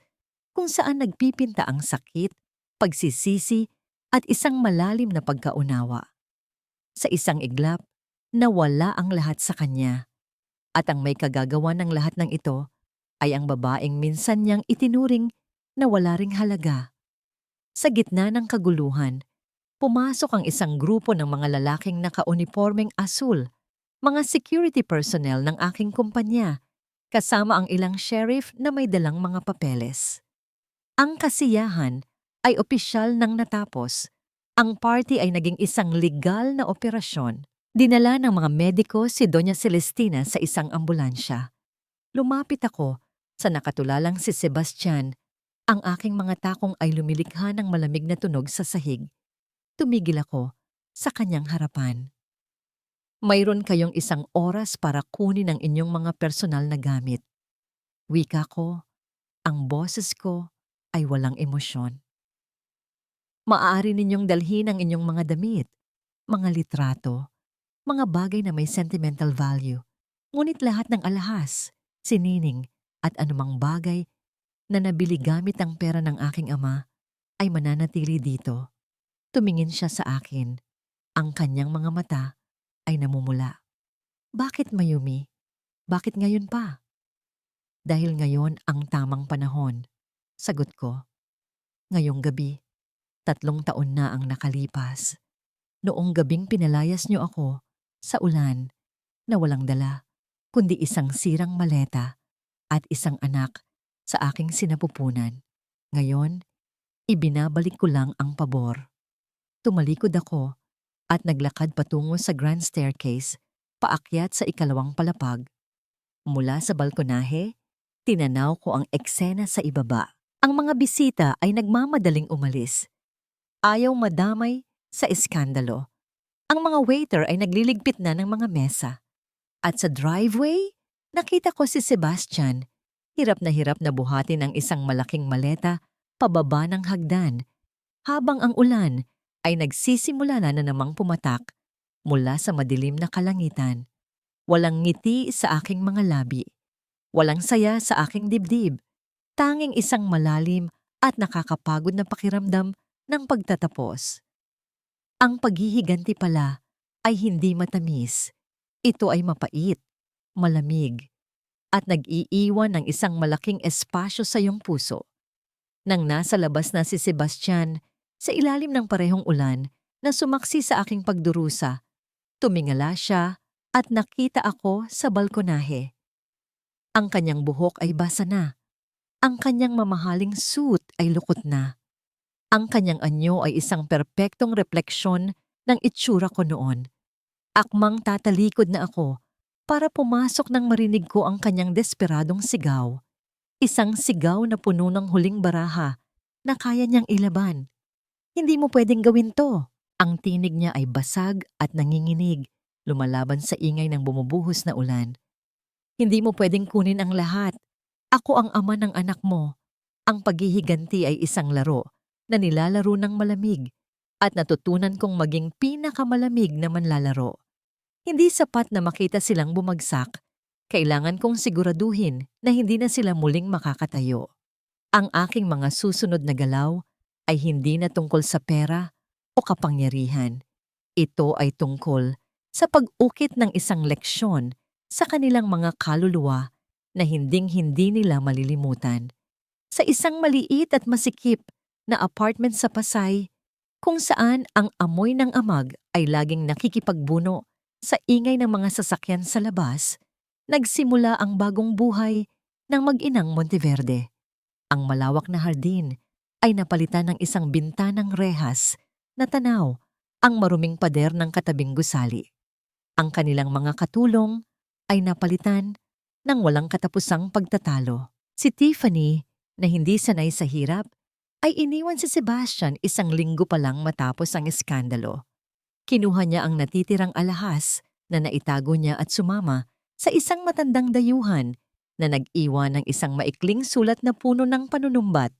kung saan nagpipinta ang sakit, pagsisisi at isang malalim na pagkaunawa. Sa isang iglap, nawala ang lahat sa kanya. At ang may kagagawa ng lahat ng ito ay ang babaeng minsan niyang itinuring na wala ring halaga. Sa gitna ng kaguluhan, pumasok ang isang grupo ng mga lalaking nakaunipormeng asul, mga security personnel ng aking kumpanya, kasama ang ilang sheriff na may dalang mga papeles. Ang kasiyahan ay opisyal nang natapos. Ang party ay naging isang legal na operasyon. Dinala ng mga mediko si Doña Celestina sa isang ambulansya. Lumapit ako sa nakatulalang si Sebastian. Ang aking mga takong ay lumilikha ng malamig na tunog sa sahig. Tumigil ako sa kanyang harapan. Mayroon kayong 1 oras para kunin ang inyong mga personal na gamit. Wika ko, ang boses ko ay walang emosyon. Maaari ninyong dalhin ang inyong mga damit, mga litrato, mga bagay na may sentimental value. Ngunit lahat ng alahas, sinining at anumang bagay na nabili gamit ang pera ng aking ama ay mananatili dito. Tumingin siya sa akin. Ang kanyang mga mata ay namumula. Bakit, Mayumi? Bakit ngayon pa? Dahil ngayon ang tamang panahon. Sagot ko. Ngayong gabi, 3 taon na ang nakalipas. Noong gabing pinalayas niyo ako sa ulan, na walang dala, kundi isang sirang maleta at isang anak sa aking sinapupunan. Ngayon, ibinabalik ko lang ang pabor. Tumalikod ako at naglakad patungo sa grand staircase, paakyat sa ikalawang palapag. Mula sa balkonahe, tinanaw ko ang eksena sa ibaba. Ang mga bisita ay nagmamadaling umalis. Ayaw madamay sa iskandalo. Ang mga waiter ay nagliligpit na ng mga mesa. At sa driveway, nakita ko si Sebastian. Hirap na buhatin ang isang malaking maleta pababa ng hagdan, habang ang ulan ay nagsisimula na namang pumatak mula sa madilim na kalangitan. Walang ngiti sa aking mga labi. Walang saya sa aking dibdib. Tanging isang malalim at nakakapagod na pakiramdam ng pagtatapos. Ang paghihiganti pala ay hindi matamis. Ito ay mapait, malamig, at nag-iiwan ng isang malaking espasyo sa iyong puso. Nang nasa labas na si Sebastian, sa ilalim ng parehong ulan na sumaksi sa aking pagdurusa, tumingala siya at nakita ako sa balkonahe. Ang kanyang buhok ay basa na. Ang kanyang mamahaling suit ay lukot na. Ang kanyang anyo ay isang perpektong refleksyon ng itsura ko noon. Akmang tatalikod na ako para pumasok nang marinig ko ang kanyang desperadong sigaw. Isang sigaw na puno ng huling baraha na kaya niyang ilaban. Hindi mo pwedeng gawin to. Ang tinig niya ay basag at nanginginig, lumalaban sa ingay ng bumubuhos na ulan. Hindi mo pwedeng kunin ang lahat. Ako ang ama ng anak mo. Ang paghihiganti ay isang laro na nilalaro ng malamig at natutunan kong maging pinakamalamig na manlalaro. Hindi sapat na makita silang bumagsak. Kailangan kong siguraduhin na hindi na sila muling makakatayo. Ang aking mga susunod na galaw ay hindi na tungkol sa pera o kapangyarihan. Ito ay tungkol sa pag-ukit ng isang leksyon sa kanilang mga kaluluwa na hinding-hindi nila malilimutan. Sa isang maliit at masikip na apartment sa Pasay, kung saan ang amoy ng amag ay laging nakikipagbuno sa ingay ng mga sasakyan sa labas, nagsimula ang bagong buhay ng mag-inang Monteverde. Ang malawak na hardin ay napalitan ng isang bintanang rehas na tanaw ang maruming pader ng katabing gusali. Ang kanilang mga katulong ay napalitan ng walang katapusang pagtatalo. Si Tiffany, na hindi sanay sa hirap, ay iniwan si Sebastian isang linggo pa lang matapos ang iskandalo. Kinuha niya ang natitirang alahas na naitago niya at sumama sa isang matandang dayuhan na nag-iwan ng isang maikling sulat na puno ng panunumbat.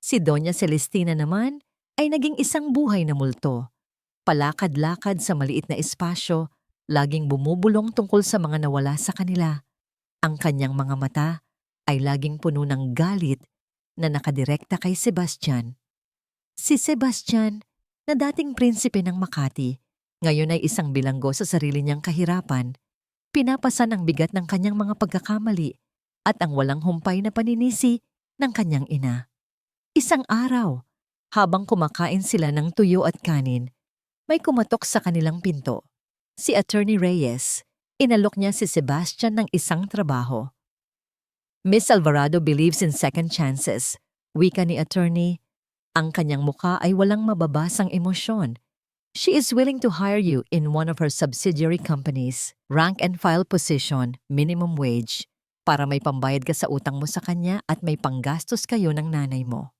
Si Doña Celestina naman ay naging isang buhay na multo. Palakad-lakad sa maliit na espasyo, laging bumubulong tungkol sa mga nawala sa kanila. Ang kanyang mga mata ay laging puno ng galit na nakadirekta kay Sebastian. Si Sebastian, na dating prinsipe ng Makati, ngayon ay isang bilanggo sa sarili niyang kahirapan, pinapasan ang bigat ng kanyang mga pagkakamali at ang walang humpay na paninisi ng kanyang ina. Isang araw, habang kumakain sila ng tuyo at kanin, may kumatok sa kanilang pinto. Si Attorney Reyes, inalok niya si Sebastian ng isang trabaho. Miss Alvarado believes in second chances, wika ni Attorney. Ang kanyang mukha ay walang mababasang emosyon. She is willing to hire you in one of her subsidiary companies, rank and file position, minimum wage, para may pambayad ka sa utang mo sa kanya at may panggastos kayo ng nanay mo.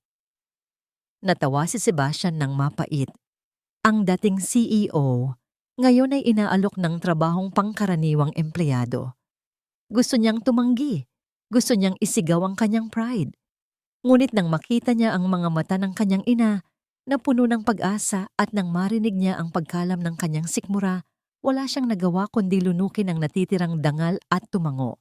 Natawa si Sebastian ng mapait. Ang dating CEO, ngayon ay inaalok ng trabahong pangkaraniwang empleyado. Gusto niyang tumanggi. Gusto niyang isigaw ang kanyang pride. Ngunit nang makita niya ang mga mata ng kanyang ina na puno ng pag-asa at nang marinig niya ang pagkalam ng kanyang sikmura, wala siyang nagawa kundi lunukin ang natitirang dangal at tumango.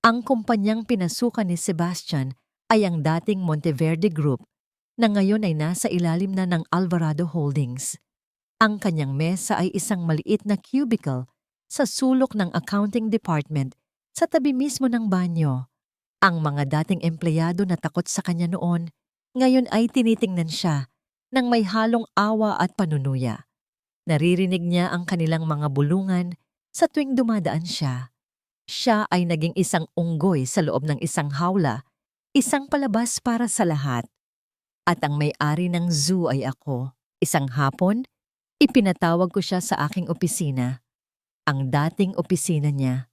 Ang kumpanyang pinasukan ni Sebastian ay ang dating Monteverde Group na ngayon ay nasa ilalim na ng Alvarado Holdings. Ang kanyang mesa ay isang maliit na cubicle sa sulok ng accounting department sa tabi mismo ng banyo. Ang mga dating empleyado na takot sa kanya noon, ngayon ay tinitingnan siya ng may halong awa at panunuya. Naririnig niya ang kanilang mga bulungan Sa tuwing dumadaan siya, siya ay naging isang unggoy sa loob ng isang hawla, isang palabas para sa lahat. At ang may-ari ng zoo ay ako. Isang hapon, ipinatawag ko siya sa aking opisina. Ang dating opisina niya.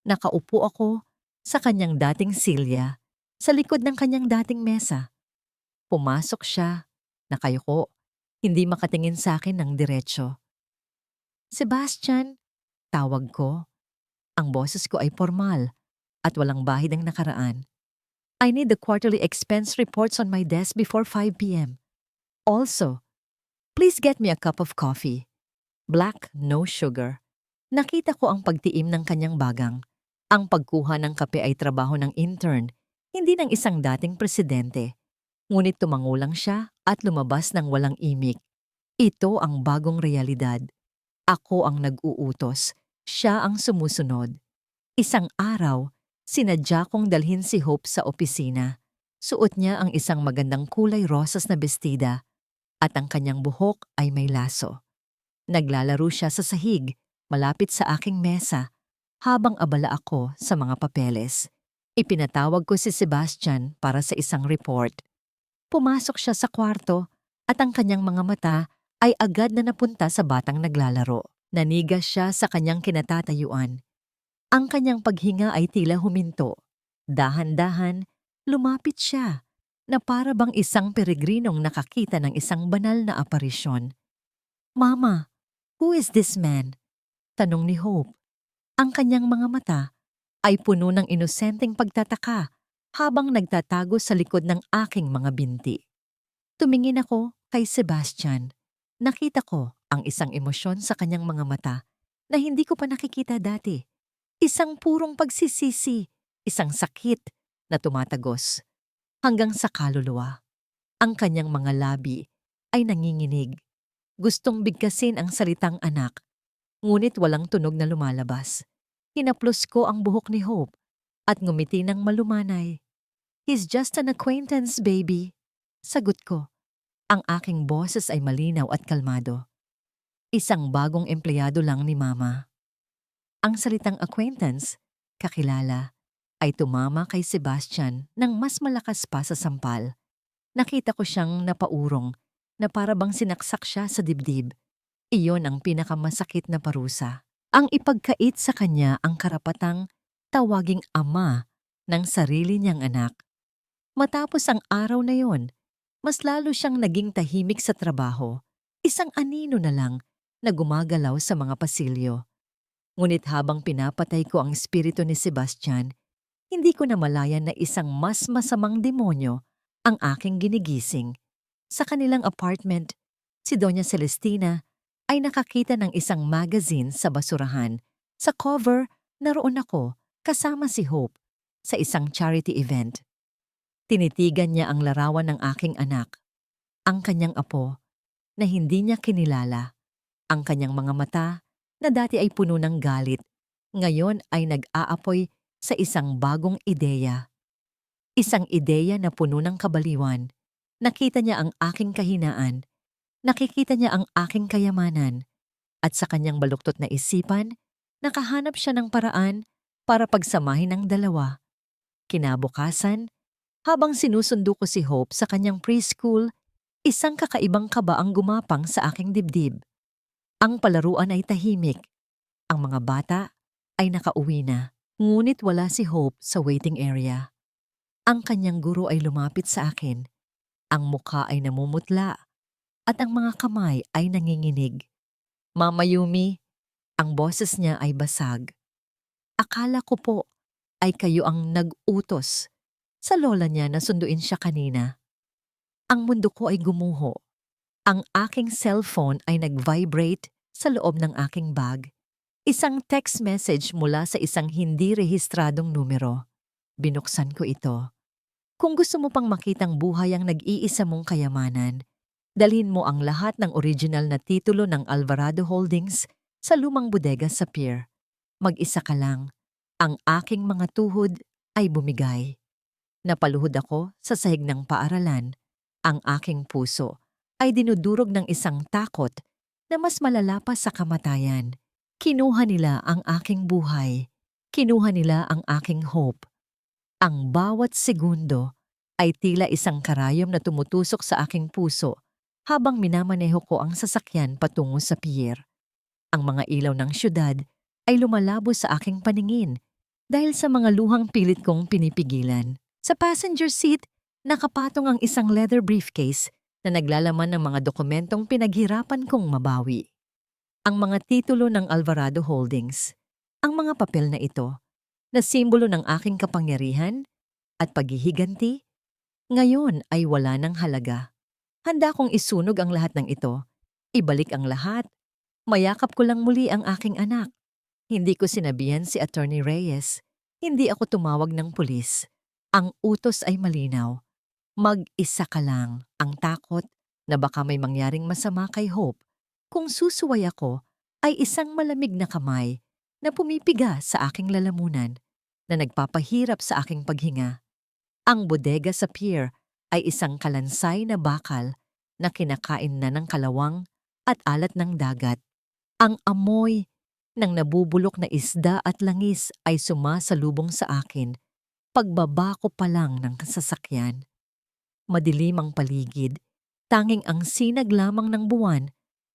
Nakaupo ako sa kanyang dating silya, sa likod ng kanyang dating mesa. Pumasok siya, nakayuko, hindi makatingin sa akin ng diretsyo. Sebastian, tawag ko. Ang boses ko ay formal at walang bahid ang nakaraan. I need the quarterly expense reports on my desk before 5 p.m. Also, please get me a cup of coffee. Black, no sugar. Nakita ko ang pagtiim ng kanyang bagang. Ang pagkuha ng kape ay trabaho ng intern, hindi ng isang dating presidente. Ngunit tumangulang siya at lumabas ng walang imik. Ito ang bagong realidad. Ako ang nag-uutos, siya ang sumusunod. Isang araw, sinadya kong dalhin si Hope sa opisina. Suot niya ang isang magandang kulay rosas na bestida at ang kanyang buhok ay may laso. Naglalaro siya sa sahig, malapit sa aking mesa, habang abala ako sa mga papeles. Ipinatawag ko si Sebastian para sa isang report. Pumasok siya sa kwarto at ang kanyang mga mata ay agad na napunta sa batang naglalaro. Nanigas siya sa kanyang kinatatayuan. Ang kanyang paghinga ay tila huminto. Dahan-dahan, lumapit siya na para bang isang peregrinong nakakita ng isang banal na aparisyon. "Mama, who is this man?" Tanong ni Hope. Ang kanyang mga mata ay puno ng inosenteng pagtataka habang nagtatago sa likod ng aking mga binti. Tumingin ako kay Sebastian. Nakita ko ang isang emosyon sa kanyang mga mata na hindi ko pa nakikita dati. Isang purong pagsisisi, isang sakit na tumatagos hanggang sa kaluluwa. Ang kanyang mga labi ay nanginginig. Gustong bigkasin ang salitang anak, ngunit walang tunog na lumalabas. Hinaplos ko ang buhok ni Hope at ngumiti ng malumanay. "He's just an acquaintance, baby." Sagot ko. Ang aking boses ay malinaw at kalmado. Isang bagong empleyado lang ni Mama. Ang salitang acquaintance, kakilala, ay tumama kay Sebastian ng mas malakas pa sa sampal. Nakita ko siyang napaurong na para bang sinaksak siya sa dibdib. Iyon ang pinakamasakit na parusa. Ang ipagkait sa kanya ang karapatang tawaging ama ng sarili niyang anak. Matapos ang araw na yon, mas lalo siyang naging tahimik sa trabaho, isang anino na lang na gumagalaw sa mga pasilyo. Ngunit habang pinapatay ko ang espiritu ni Sebastian, hindi ko namalayan na isang mas masamang demonyo ang aking ginigising. Sa kanilang apartment, si Doña Celestina ay nakakita ng isang magazine sa basurahan. Sa cover, naroon ako kasama si Hope sa isang charity event. Tinitigan niya ang larawan ng aking anak, ang kanyang apo, na hindi niya kinilala. Ang kanyang mga mata, na dati ay puno ng galit, ngayon ay nag-aapoy sa isang bagong ideya. Isang ideya na puno ng kabaliwan. Nakita niya ang aking kahinaan, nakikita niya ang aking kayamanan, at sa kanyang baluktot na isipan, nakahanap siya ng paraan para pagsamahin ang dalawa. Kinabukasan, habang sinusundo ko si Hope sa kanyang preschool, isang kakaibang kaba ang gumapang sa aking dibdib. Ang palaruan ay tahimik. Ang mga bata ay nakauwi na, ngunit wala si Hope sa waiting area. Ang kanyang guro ay lumapit sa akin. Ang mukha ay namumutla at ang mga kamay ay nanginginig. "Mama Yumi," ang boses niya ay basag. "Akala ko po ay kayo ang nag-utos sa lola niya na sunduin siya kanina." Ang mundo ko ay gumuho. Ang aking cellphone ay nag-vibrate sa loob ng aking bag. Isang text message mula sa isang hindi rehistradong numero. Binuksan ko ito. "Kung gusto mo pang makitang buhay ang nag-iisa mong kayamanan, dalhin mo ang lahat ng original na titulo ng Alvarado Holdings sa lumang bodega sa pier. Mag-isa ka lang. Ang aking mga tuhod ay bumigay. Napaluhod ako sa sahig ng paaralan. Ang aking puso ay dinudurog ng isang takot na mas malala pa sa kamatayan. Kinuha nila ang aking buhay. Kinuha nila ang aking hope. Ang bawat segundo ay tila isang karayom na tumutusok sa aking puso habang minamaneho ko ang sasakyan patungo sa pier. Ang mga ilaw ng syudad ay lumalabo sa aking paningin dahil sa mga luhang pilit kong pinipigilan. Sa passenger seat, nakapatong ang isang leather briefcase na naglalaman ng mga dokumentong pinaghirapan kong mabawi. Ang mga titulo ng Alvarado Holdings, ang mga papel na ito, na simbolo ng aking kapangyarihan at paghihiganti, ngayon ay wala ng halaga. Handa kong isunog ang lahat ng ito, ibalik ang lahat, mayakap ko lang muli ang aking anak. Hindi ko sinabihan si Attorney Reyes, hindi ako tumawag ng pulis. Ang utos ay malinaw. Mag-isa ka lang. Ang takot na baka may mangyaring masama kay Hope kung susuway ako ay isang malamig na kamay na pumipiga sa aking lalamunan na nagpapahirap sa aking paghinga. Ang bodega sa pier ay isang kalansay na bakal na kinakain na ng kalawang at alat ng dagat. Ang amoy ng nabubulok na isda at langis ay sumasalubong sa akin pagbaba ko pa lang ng sasakyan. Madilim ang paligid, tanging ang sinag lamang ng buwan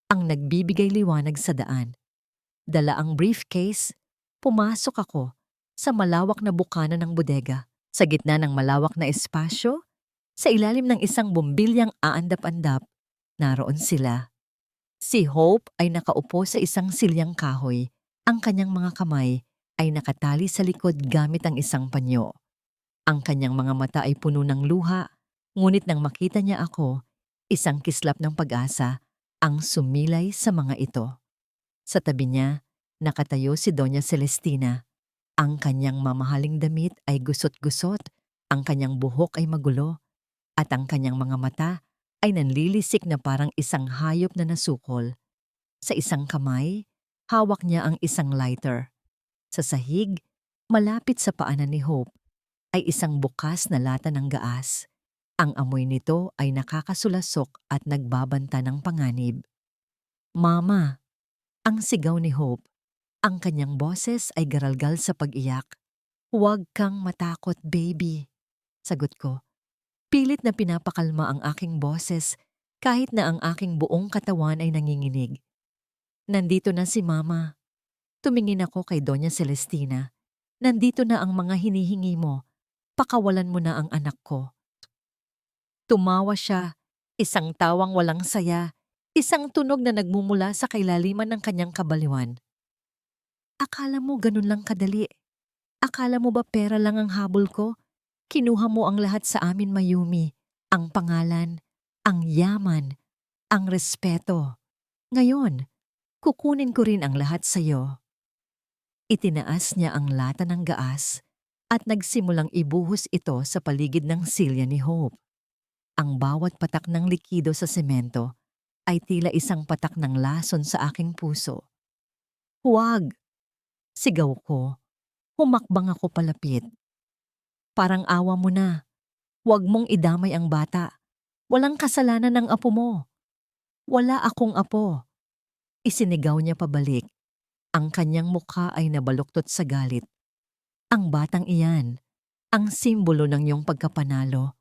ang nagbibigay liwanag sa daan. Dala ang briefcase, pumasok ako sa malawak na bukana ng bodega. Sa gitna ng malawak na espasyo, sa ilalim ng isang bumbilyang aandap-andap, naroon sila. Si Hope ay nakaupo sa isang silyang kahoy. Ang kanyang mga kamay ay nakatali sa likod gamit ang isang panyo. Ang kanyang mga mata ay puno ng luha, ngunit nang makita niya ako, isang kislap ng pag-asa ang sumilay sa mga ito. Sa tabi niya, nakatayo si Doña Celestina. Ang kanyang mamahaling damit ay gusot-gusot, ang kanyang buhok ay magulo, at ang kanyang mga mata ay nanlilisik na parang isang hayop na nasukol. Sa isang kamay, hawak niya ang isang lighter. Sa sahig, malapit sa paanan ni Hope, ay isang bukas na lata ng gaas. Ang amoy nito ay nakakasulasok at nagbabanta ng panganib. "Mama!" Ang sigaw ni Hope. Ang kanyang boses ay garalgal sa pag-iyak. "Huwag kang matakot, baby." Sagot ko. Pilit na pinapakalma ang aking boses kahit na ang aking buong katawan ay nanginginig. "Nandito na si Mama." Tumingin ako kay Doña Celestina. "Nandito na ang mga hinihingi mo. Pakawalan mo na ang anak ko." Tumawa siya, isang tawang walang saya, isang tunog na nagmumula sa kailaliman ng kanyang kabaliwan. "Akala mo ganun lang kadali? Akala mo ba pera lang ang habol ko? Kinuha mo ang lahat sa amin, Mayumi. Ang pangalan, ang yaman, ang respeto. Ngayon, kukunin ko rin ang lahat sa iyo." Itinaas niya ang lata ng gaas at nagsimulang ibuhos ito sa paligid ng silya ni Hope. Ang bawat patak ng likido sa semento ay tila isang patak ng lason sa aking puso. "Huwag!" Sigaw ko. Humakbang ako palapit. "Parang awa mo na. Huwag mong idamay ang bata. Walang kasalanan ng apo mo." "Wala akong apo." Isinigaw niya pabalik. Ang kanyang mukha ay nabaluktot sa galit. "Ang batang iyan, ang simbolo ng iyong pagkapanalo.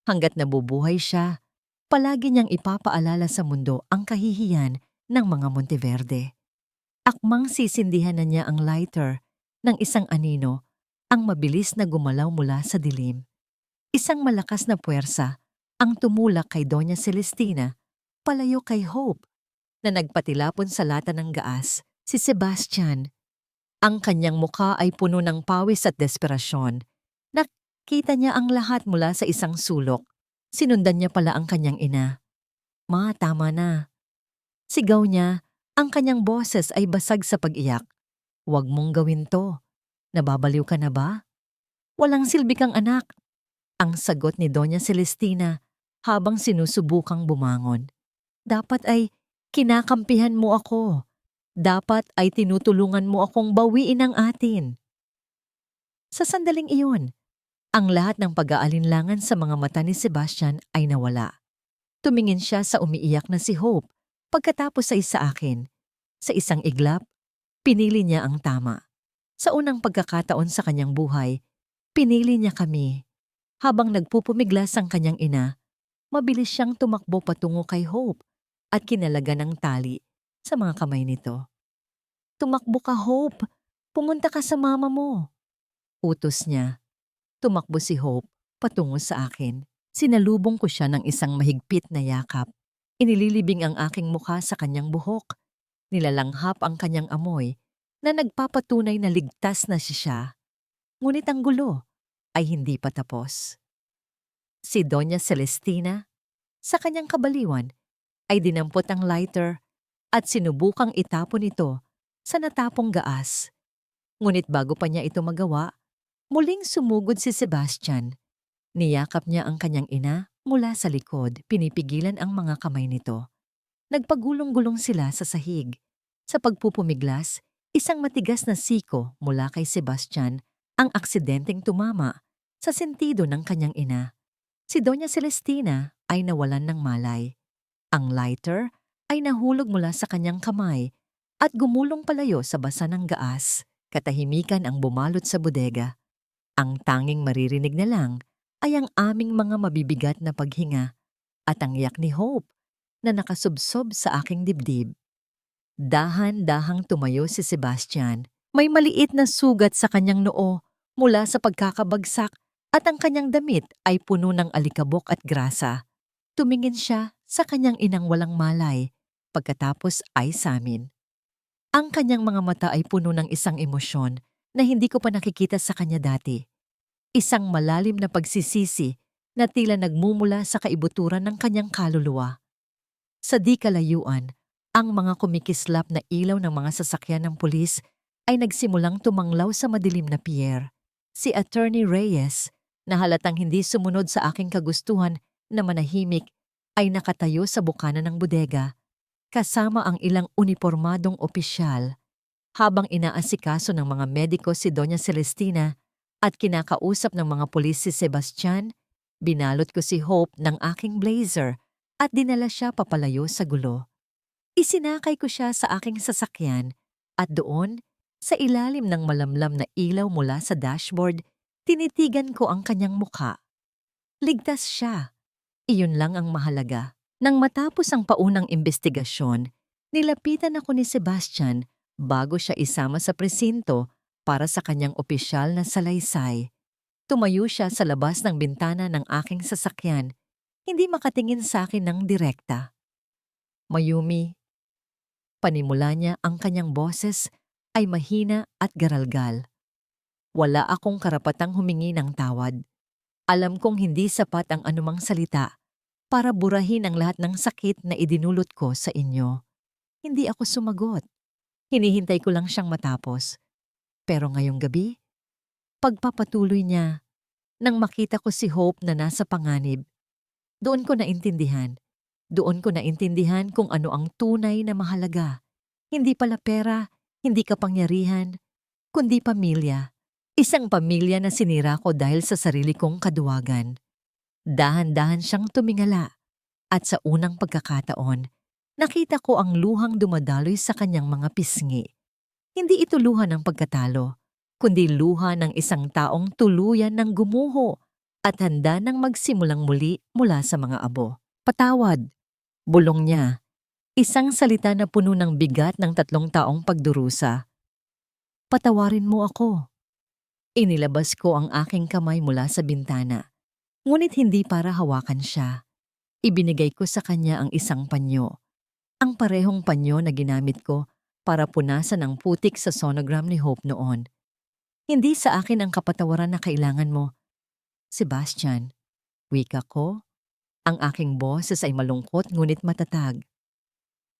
Hanggat nabubuhay siya, palagi niyang ipapaalala sa mundo ang kahihiyan ng mga Monteverde." Akmang sisindihan na niya ang lighter ng isang anino, ang mabilis na gumalaw mula sa dilim. Isang malakas na puwersa ang tumulak kay Doña Celestina, palayo kay Hope, na nagpatilapon sa lata ng gaas, si Sebastian. Ang kanyang mukha ay puno ng pawis at desperasyon. Nakita niya ang lahat mula sa isang sulok. Sinundan niya pala ang kanyang ina. "Ma, tama na." Sigaw niya, ang kanyang boses ay basag sa pag-iyak. "Huwag mong gawin to. Nababaliw ka na ba? Walang silbi kang anak." Ang sagot ni Doña Celestina habang sinusubukang bumangon. "Dapat ay kinakampihan mo ako. Dapat ay tinutulungan mo akong bawiin ang atin." Sa sandaling iyon, ang lahat ng pag-aalinlangan sa mga mata ni Sebastian ay nawala. Tumingin siya sa umiiyak na si Hope pagkatapos ay sa akin. Sa isang iglap, Pinili niya ang tama. Sa unang pagkakataon sa kanyang buhay, pinili niya kami. Habang nagpupumiglas ang kanyang ina, mabilis siyang tumakbo patungo kay Hope at kinalaga ng tali sa mga kamay nito. "Tumakbo ka, Hope! Pumunta ka sa mama mo!" Utos niya. Tumakbo si Hope patungo sa akin. Sinalubong ko siya ng isang mahigpit na yakap. Inililibing ang aking mukha sa kanyang buhok. Nilalanghap ang kanyang amoy na nagpapatunay na ligtas na siya. Ngunit ang gulo ay hindi pa tapos. Si Doña Celestina, sa kanyang kabaliwan, ay dinampot ang lighter at sinubukang itapon ito sa natapong gaas. Ngunit bago pa niya ito magawa, muling sumugod si Sebastian. Niyakap niya ang kanyang ina mula sa likod, pinipigilan ang mga kamay nito. Nagpagulong-gulong sila sa sahig. Sa pagpupumiglas, isang matigas na siko mula kay Sebastian ang aksidenteng tumama sa sentido ng kanyang ina. Si Doña Celestina ay nawalan ng malay. Ang lighter ay nahulog mula sa kanyang kamay at gumulong palayo sa basa ng gaas. Katahimikan ang bumalot sa bodega. Ang tanging maririnig na lang ay ang aming mga mabibigat na paghinga at ang iyak ni Hope na nakasubsob sa aking dibdib. Dahan-dahang tumayo si Sebastian. May maliit na sugat sa kanyang noo mula sa pagkakabagsak at ang kanyang damit ay puno ng alikabok at grasa. Tumingin siya sa kanyang inang walang malay, pagkatapos ay sa amin. Ang kanyang mga mata ay puno ng isang emosyon na hindi ko pa nakikita sa kanya dati. Isang malalim na pagsisisi na tila nagmumula sa kaibuturan ng kanyang kaluluwa. Sa di kalayuan, ang mga kumikislap na ilaw ng mga sasakyan ng pulis ay nagsimulang tumanglaw sa madilim na pier. Si Attorney Reyes, na halatang hindi sumunod sa aking kagustuhan na manahimik, ay nakatayo sa bukana ng bodega, kasama ang ilang unipormadong opisyal. Habang inaasikaso ng mga mediko si Doña Celestina at kinakausap ng mga pulis si Sebastian, binalot ko si Hope ng aking blazer at dinala siya papalayo sa gulo. Isinakay ko siya sa aking sasakyan at doon, sa ilalim ng malamlam na ilaw mula sa dashboard, tinitigan ko ang kanyang mukha. Ligtas siya. Iyon lang ang mahalaga. Nang matapos ang paunang investigasyon, nilapitan ako ni Sebastian bago siya isama sa presinto para sa kanyang opisyal na salaysay. Tumayo siya sa labas ng bintana ng aking sasakyan, hindi makatingin sa akin ng direkta. "Mayumi," panimula niya, ang kanyang boses ay mahina at garalgal. "Wala akong karapatang humingi ng tawad. Alam kong hindi sapat ang anumang salita para burahin ang lahat ng sakit na idinulot ko sa inyo." Hindi ako sumagot. Hinihintay ko lang siyang matapos. Pero ngayong gabi, pagpapatuloy niya, nang makita ko si Hope na nasa panganib, doon ko naintindihan. Doon ko naintindihan kung ano ang tunay na mahalaga. Hindi pala pera, hindi kapangyarihan, kundi pamilya. Isang pamilya na sinira ko dahil sa sarili kong kaduwagan. Dahan-dahan siyang tumingala at sa unang pagkakataon, nakita ko ang luhang dumadaloy sa kanyang mga pisngi. Hindi ito luha ng pagkatalo, kundi luha ng isang taong tuluyan ng gumuho at handa ng magsimulang muli mula sa mga abo. "Patawad," bulong niya. Isang salita na puno ng bigat ng 3 taong pagdurusa. "Patawarin mo ako." Inilabas ko ang aking kamay mula sa bintana, ngunit hindi para hawakan siya. Ibinigay ko sa kanya ang isang panyo. Ang parehong panyo na ginamit ko para punasan ang putik sa sonogram ni Hope noon. "Hindi sa akin ang kapatawaran na kailangan mo, Sebastian," wika ko. Ang aking boses ay malungkot ngunit matatag.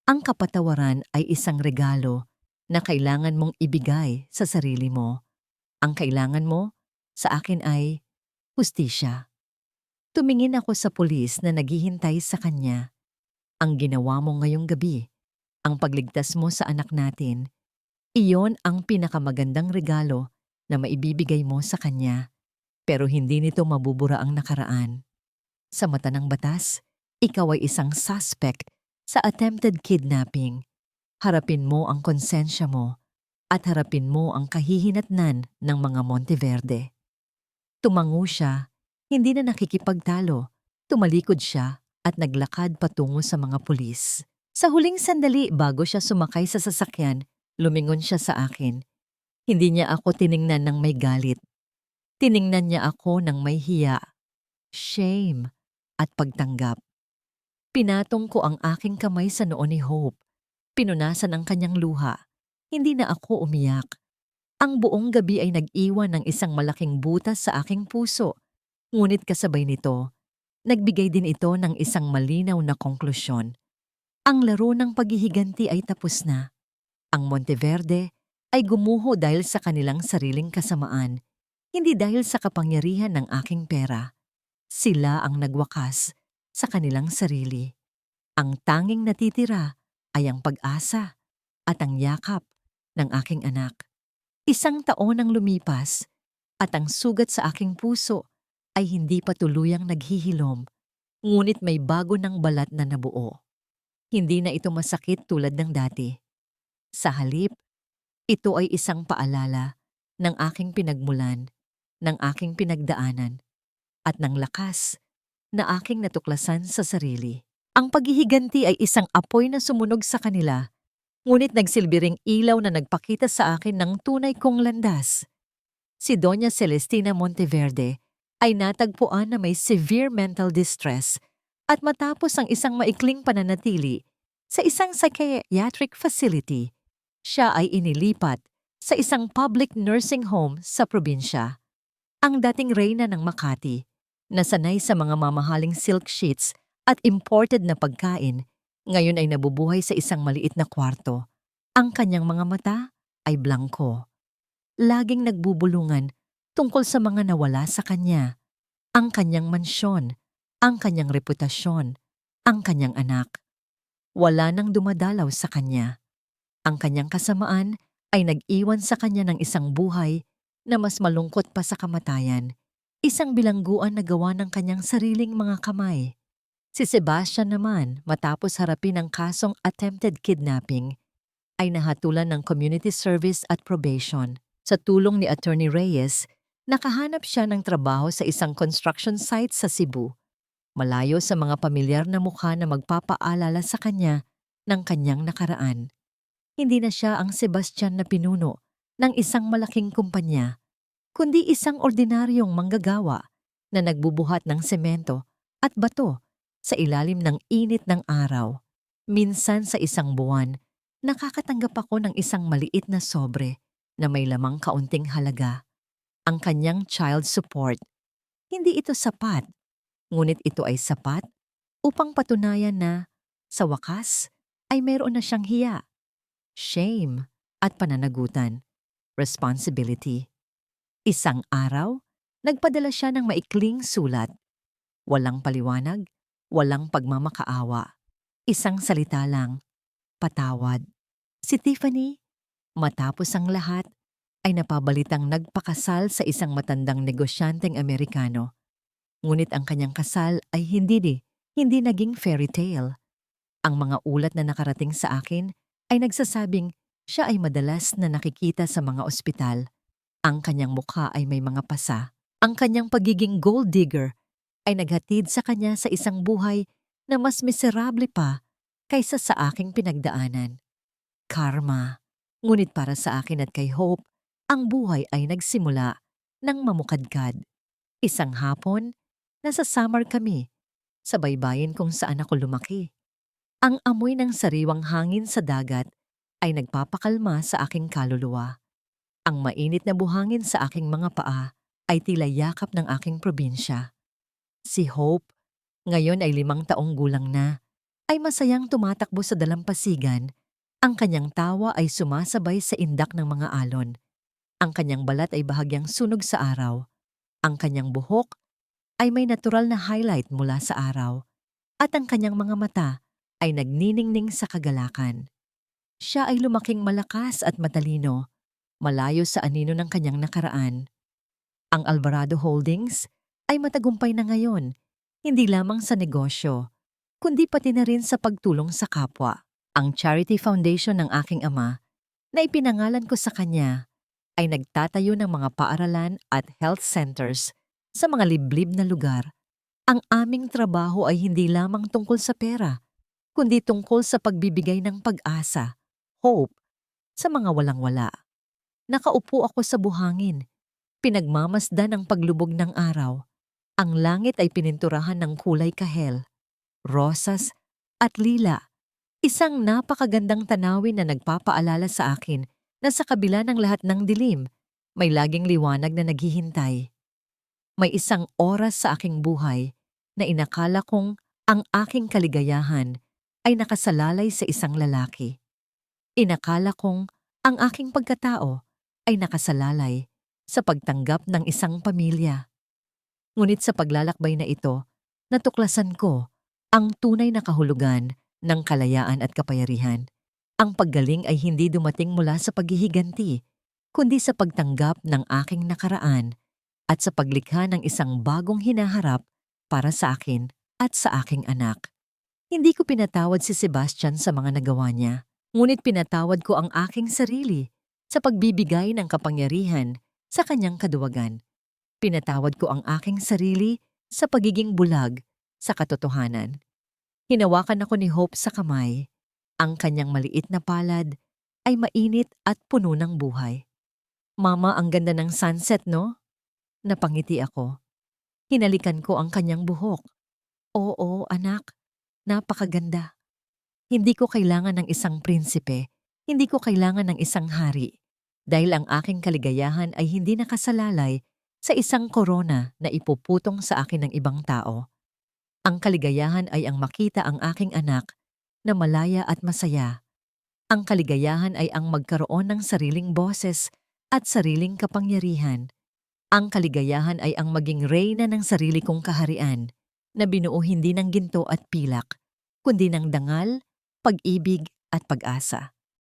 "Ang kapatawaran ay isang regalo na kailangan mong ibigay sa sarili mo. Ang kailangan mo sa akin ay hustisya." Tumingin ako sa pulis na naghihintay sa kanya. "Ang ginawa mo ngayong gabi, ang pagligtas mo sa anak natin, iyon ang pinakamagandang regalo na maibibigay mo sa kanya. Pero hindi nito mabubura ang nakaraan. Sa mata ng batas, ikaw ay isang suspect sa attempted kidnapping. Harapin mo ang konsensya mo at harapin mo ang kahihinatnan ng mga Monteverde. Tumango siya, hindi na nakikipagtalo. Tumalikod siya at naglakad patungo sa mga pulis. Sa huling sandali bago siya sumakay sa sasakyan, lumingon siya sa akin. Hindi niya ako tiningnan ng may galit. Tiningnan niya ako ng may hiya, shame, at pagtanggap. Pinatong ko ang aking kamay sa noo ni Hope. Pinunasan ang kanyang luha. Hindi na ako umiyak. Ang buong gabi ay nag-iwan ng isang malaking butas sa aking puso. Ngunit kasabay nito, nagbigay din ito ng isang malinaw na konklusyon. Ang laro ng paghihiganti ay tapos na. Ang Monteverde ay gumuho dahil sa kanilang sariling kasamaan, hindi dahil sa kapangyarihan ng aking pera. Sila ang nagwakas sa kanilang sarili. Ang tanging natitira ay ang pag-asa at ang yakap ng aking anak. 1 taon ang lumipas at ang sugat sa aking puso ay hindi pa tuluyang naghihilom, ngunit may bago ng balat na nabuo. Hindi na ito masakit tulad ng dati. Sa halip, ito ay isang paalala ng aking pinagmulan, ng aking pinagdaanan, at ng lakas na aking natuklasan sa sarili. Ang paghihiganti ay isang apoy na sumunog sa kanila, ngunit nagsilbi ring ilaw na nagpakita sa akin ng tunay kong landas. Si Doña Celestina Monteverde ay natagpuan na may severe mental distress at matapos ang isang maikling pananatili sa isang psychiatric facility, siya ay inilipat sa isang public nursing home sa probinsya. Ang dating reyna ng Makati, na sanay sa mga mamahaling silk sheets at imported na pagkain, ngayon ay nabubuhay sa isang maliit na kwarto. Ang kanyang mga mata ay blangko. Laging nagbubulungan tungkol sa mga nawala sa kanya. Ang kanyang mansyon, ang kanyang reputasyon, ang kanyang anak. Wala nang dumadalaw sa kanya. Ang kanyang kasamaan ay nag-iwan sa kanya ng isang buhay na mas malungkot pa sa kamatayan. Isang bilangguan na gawa ng kanyang sariling mga kamay. Si Sebastian naman, matapos harapin ang kasong attempted kidnapping, ay nahatulan ng community service at probation. Sa tulong ni Attorney Reyes, nakahanap siya ng trabaho sa isang construction site sa Cebu, malayo sa mga pamilyar na mukha na magpapaalala sa kanya ng kanyang nakaraan. Hindi na siya ang Sebastian na pinuno ng isang malaking kumpanya, kundi isang ordinaryong manggagawa na nagbubuhat ng semento at bato sa ilalim ng init ng araw. Minsan sa isang buwan, nakakatanggap ako ng isang maliit na sobre na may lamang kaunting halaga. Ang kanyang child support. Hindi ito sapat, ngunit ito ay sapat upang patunayan na, sa wakas, ay mayroon na siyang hiya, shame, at pananagutan, responsibility. Isang araw, nagpadala siya ng maikling sulat. Walang paliwanag, walang pagmamakaawa. Isang salita lang, patawad. Si Tiffany, matapos ang lahat, ay napabalitang nagpakasal sa isang matandang negosyanteng Amerikano. Ngunit ang kanyang kasal ay hindi naging fairy tale. Ang mga ulat na nakarating sa akin ay nagsasabing siya ay madalas na nakikita sa mga ospital. Ang kanyang mukha ay may mga pasa. Ang kanyang pagiging gold digger ay naghatid sa kanya sa isang buhay na mas miserable pa kaysa sa aking pinagdaanan. Karma. Ngunit para sa akin at kay Hope, ang buhay ay nagsimula nang mamukadkad. Isang hapon, nasa summer kami, sa baybayin kung saan ako lumaki. Ang amoy ng sariwang hangin sa dagat ay nagpapakalma sa aking kaluluwa. Ang mainit na buhangin sa aking mga paa ay tila yakap ng aking probinsya. Si Hope, ngayon ay 5 taong gulang na, ay masayang tumatakbo sa dalampasigan. Ang kanyang tawa ay sumasabay sa indak ng mga alon. Ang kanyang balat ay bahagyang sunog sa araw. Ang kanyang buhok ay may natural na highlight mula sa araw. At ang kanyang mga mata ay nagniningning sa kagalakan. Siya ay lumaking malakas at matalino, malayo sa anino ng kanyang nakaraan. Ang Alvarado Holdings ay matagumpay na ngayon, hindi lamang sa negosyo, kundi pati na rin sa pagtulong sa kapwa. Ang charity foundation ng aking ama na ipinangalan ko sa kanya ay nagtatayo ng mga paaralan at health centers sa mga liblib na lugar. Ang aming trabaho ay hindi lamang tungkol sa pera, kundi tungkol sa pagbibigay ng pag-asa, hope, sa mga walang-wala. Nakaupo ako sa buhangin, pinagmamasdan ang paglubog ng araw. Ang langit ay pininturahan ng kulay kahel, rosas at lila. Isang napakagandang tanawin na nagpapaalala sa akin na sa kabila ng lahat ng dilim, may laging liwanag na naghihintay. May isang oras sa aking buhay na inakala kong ang aking kaligayahan ay nakasalalay sa isang lalaki. Inakala kong ang aking pagkatao ay nakasalalay sa pagtanggap ng isang pamilya. Ngunit sa paglalakbay na ito, natuklasan ko ang tunay na kahulugan ng kalayaan at kapayarihan. Ang paggaling ay hindi dumating mula sa paghihiganti, kundi sa pagtanggap ng aking nakaraan at sa paglikha ng isang bagong hinaharap para sa akin at sa aking anak. Hindi ko pinatawad si Sebastian sa mga nagawa niya, ngunit pinatawad ko ang aking sarili sa pagbibigay ng kapangyarihan sa kanyang kaduwagan. Pinatawad ko ang aking sarili sa pagiging bulag sa katotohanan. Hinawakan ako ni Hope sa kamay. Ang kanyang maliit na palad ay mainit at puno ng buhay. Mama, ang ganda ng sunset, no? Napangiti ako. Hinalikan ko ang kanyang buhok. Oo, anak. Napakaganda. Hindi ko kailangan ng isang prinsipe. Hindi ko kailangan ng isang hari. Dahil ang aking kaligayahan ay hindi nakasalalay sa isang korona na ipuputong sa akin ng ibang tao. Ang kaligayahan ay ang makita ang aking anak na malaya at masaya. Ang kaligayahan ay ang magkaroon ng sariling boses at sariling kapangyarihan. Ang kaligayahan ay ang maging reyna ng sarili kong kaharian na binuo hindi ng ginto at pilak, kundi ng dangal, pag-ibig at pag-asa.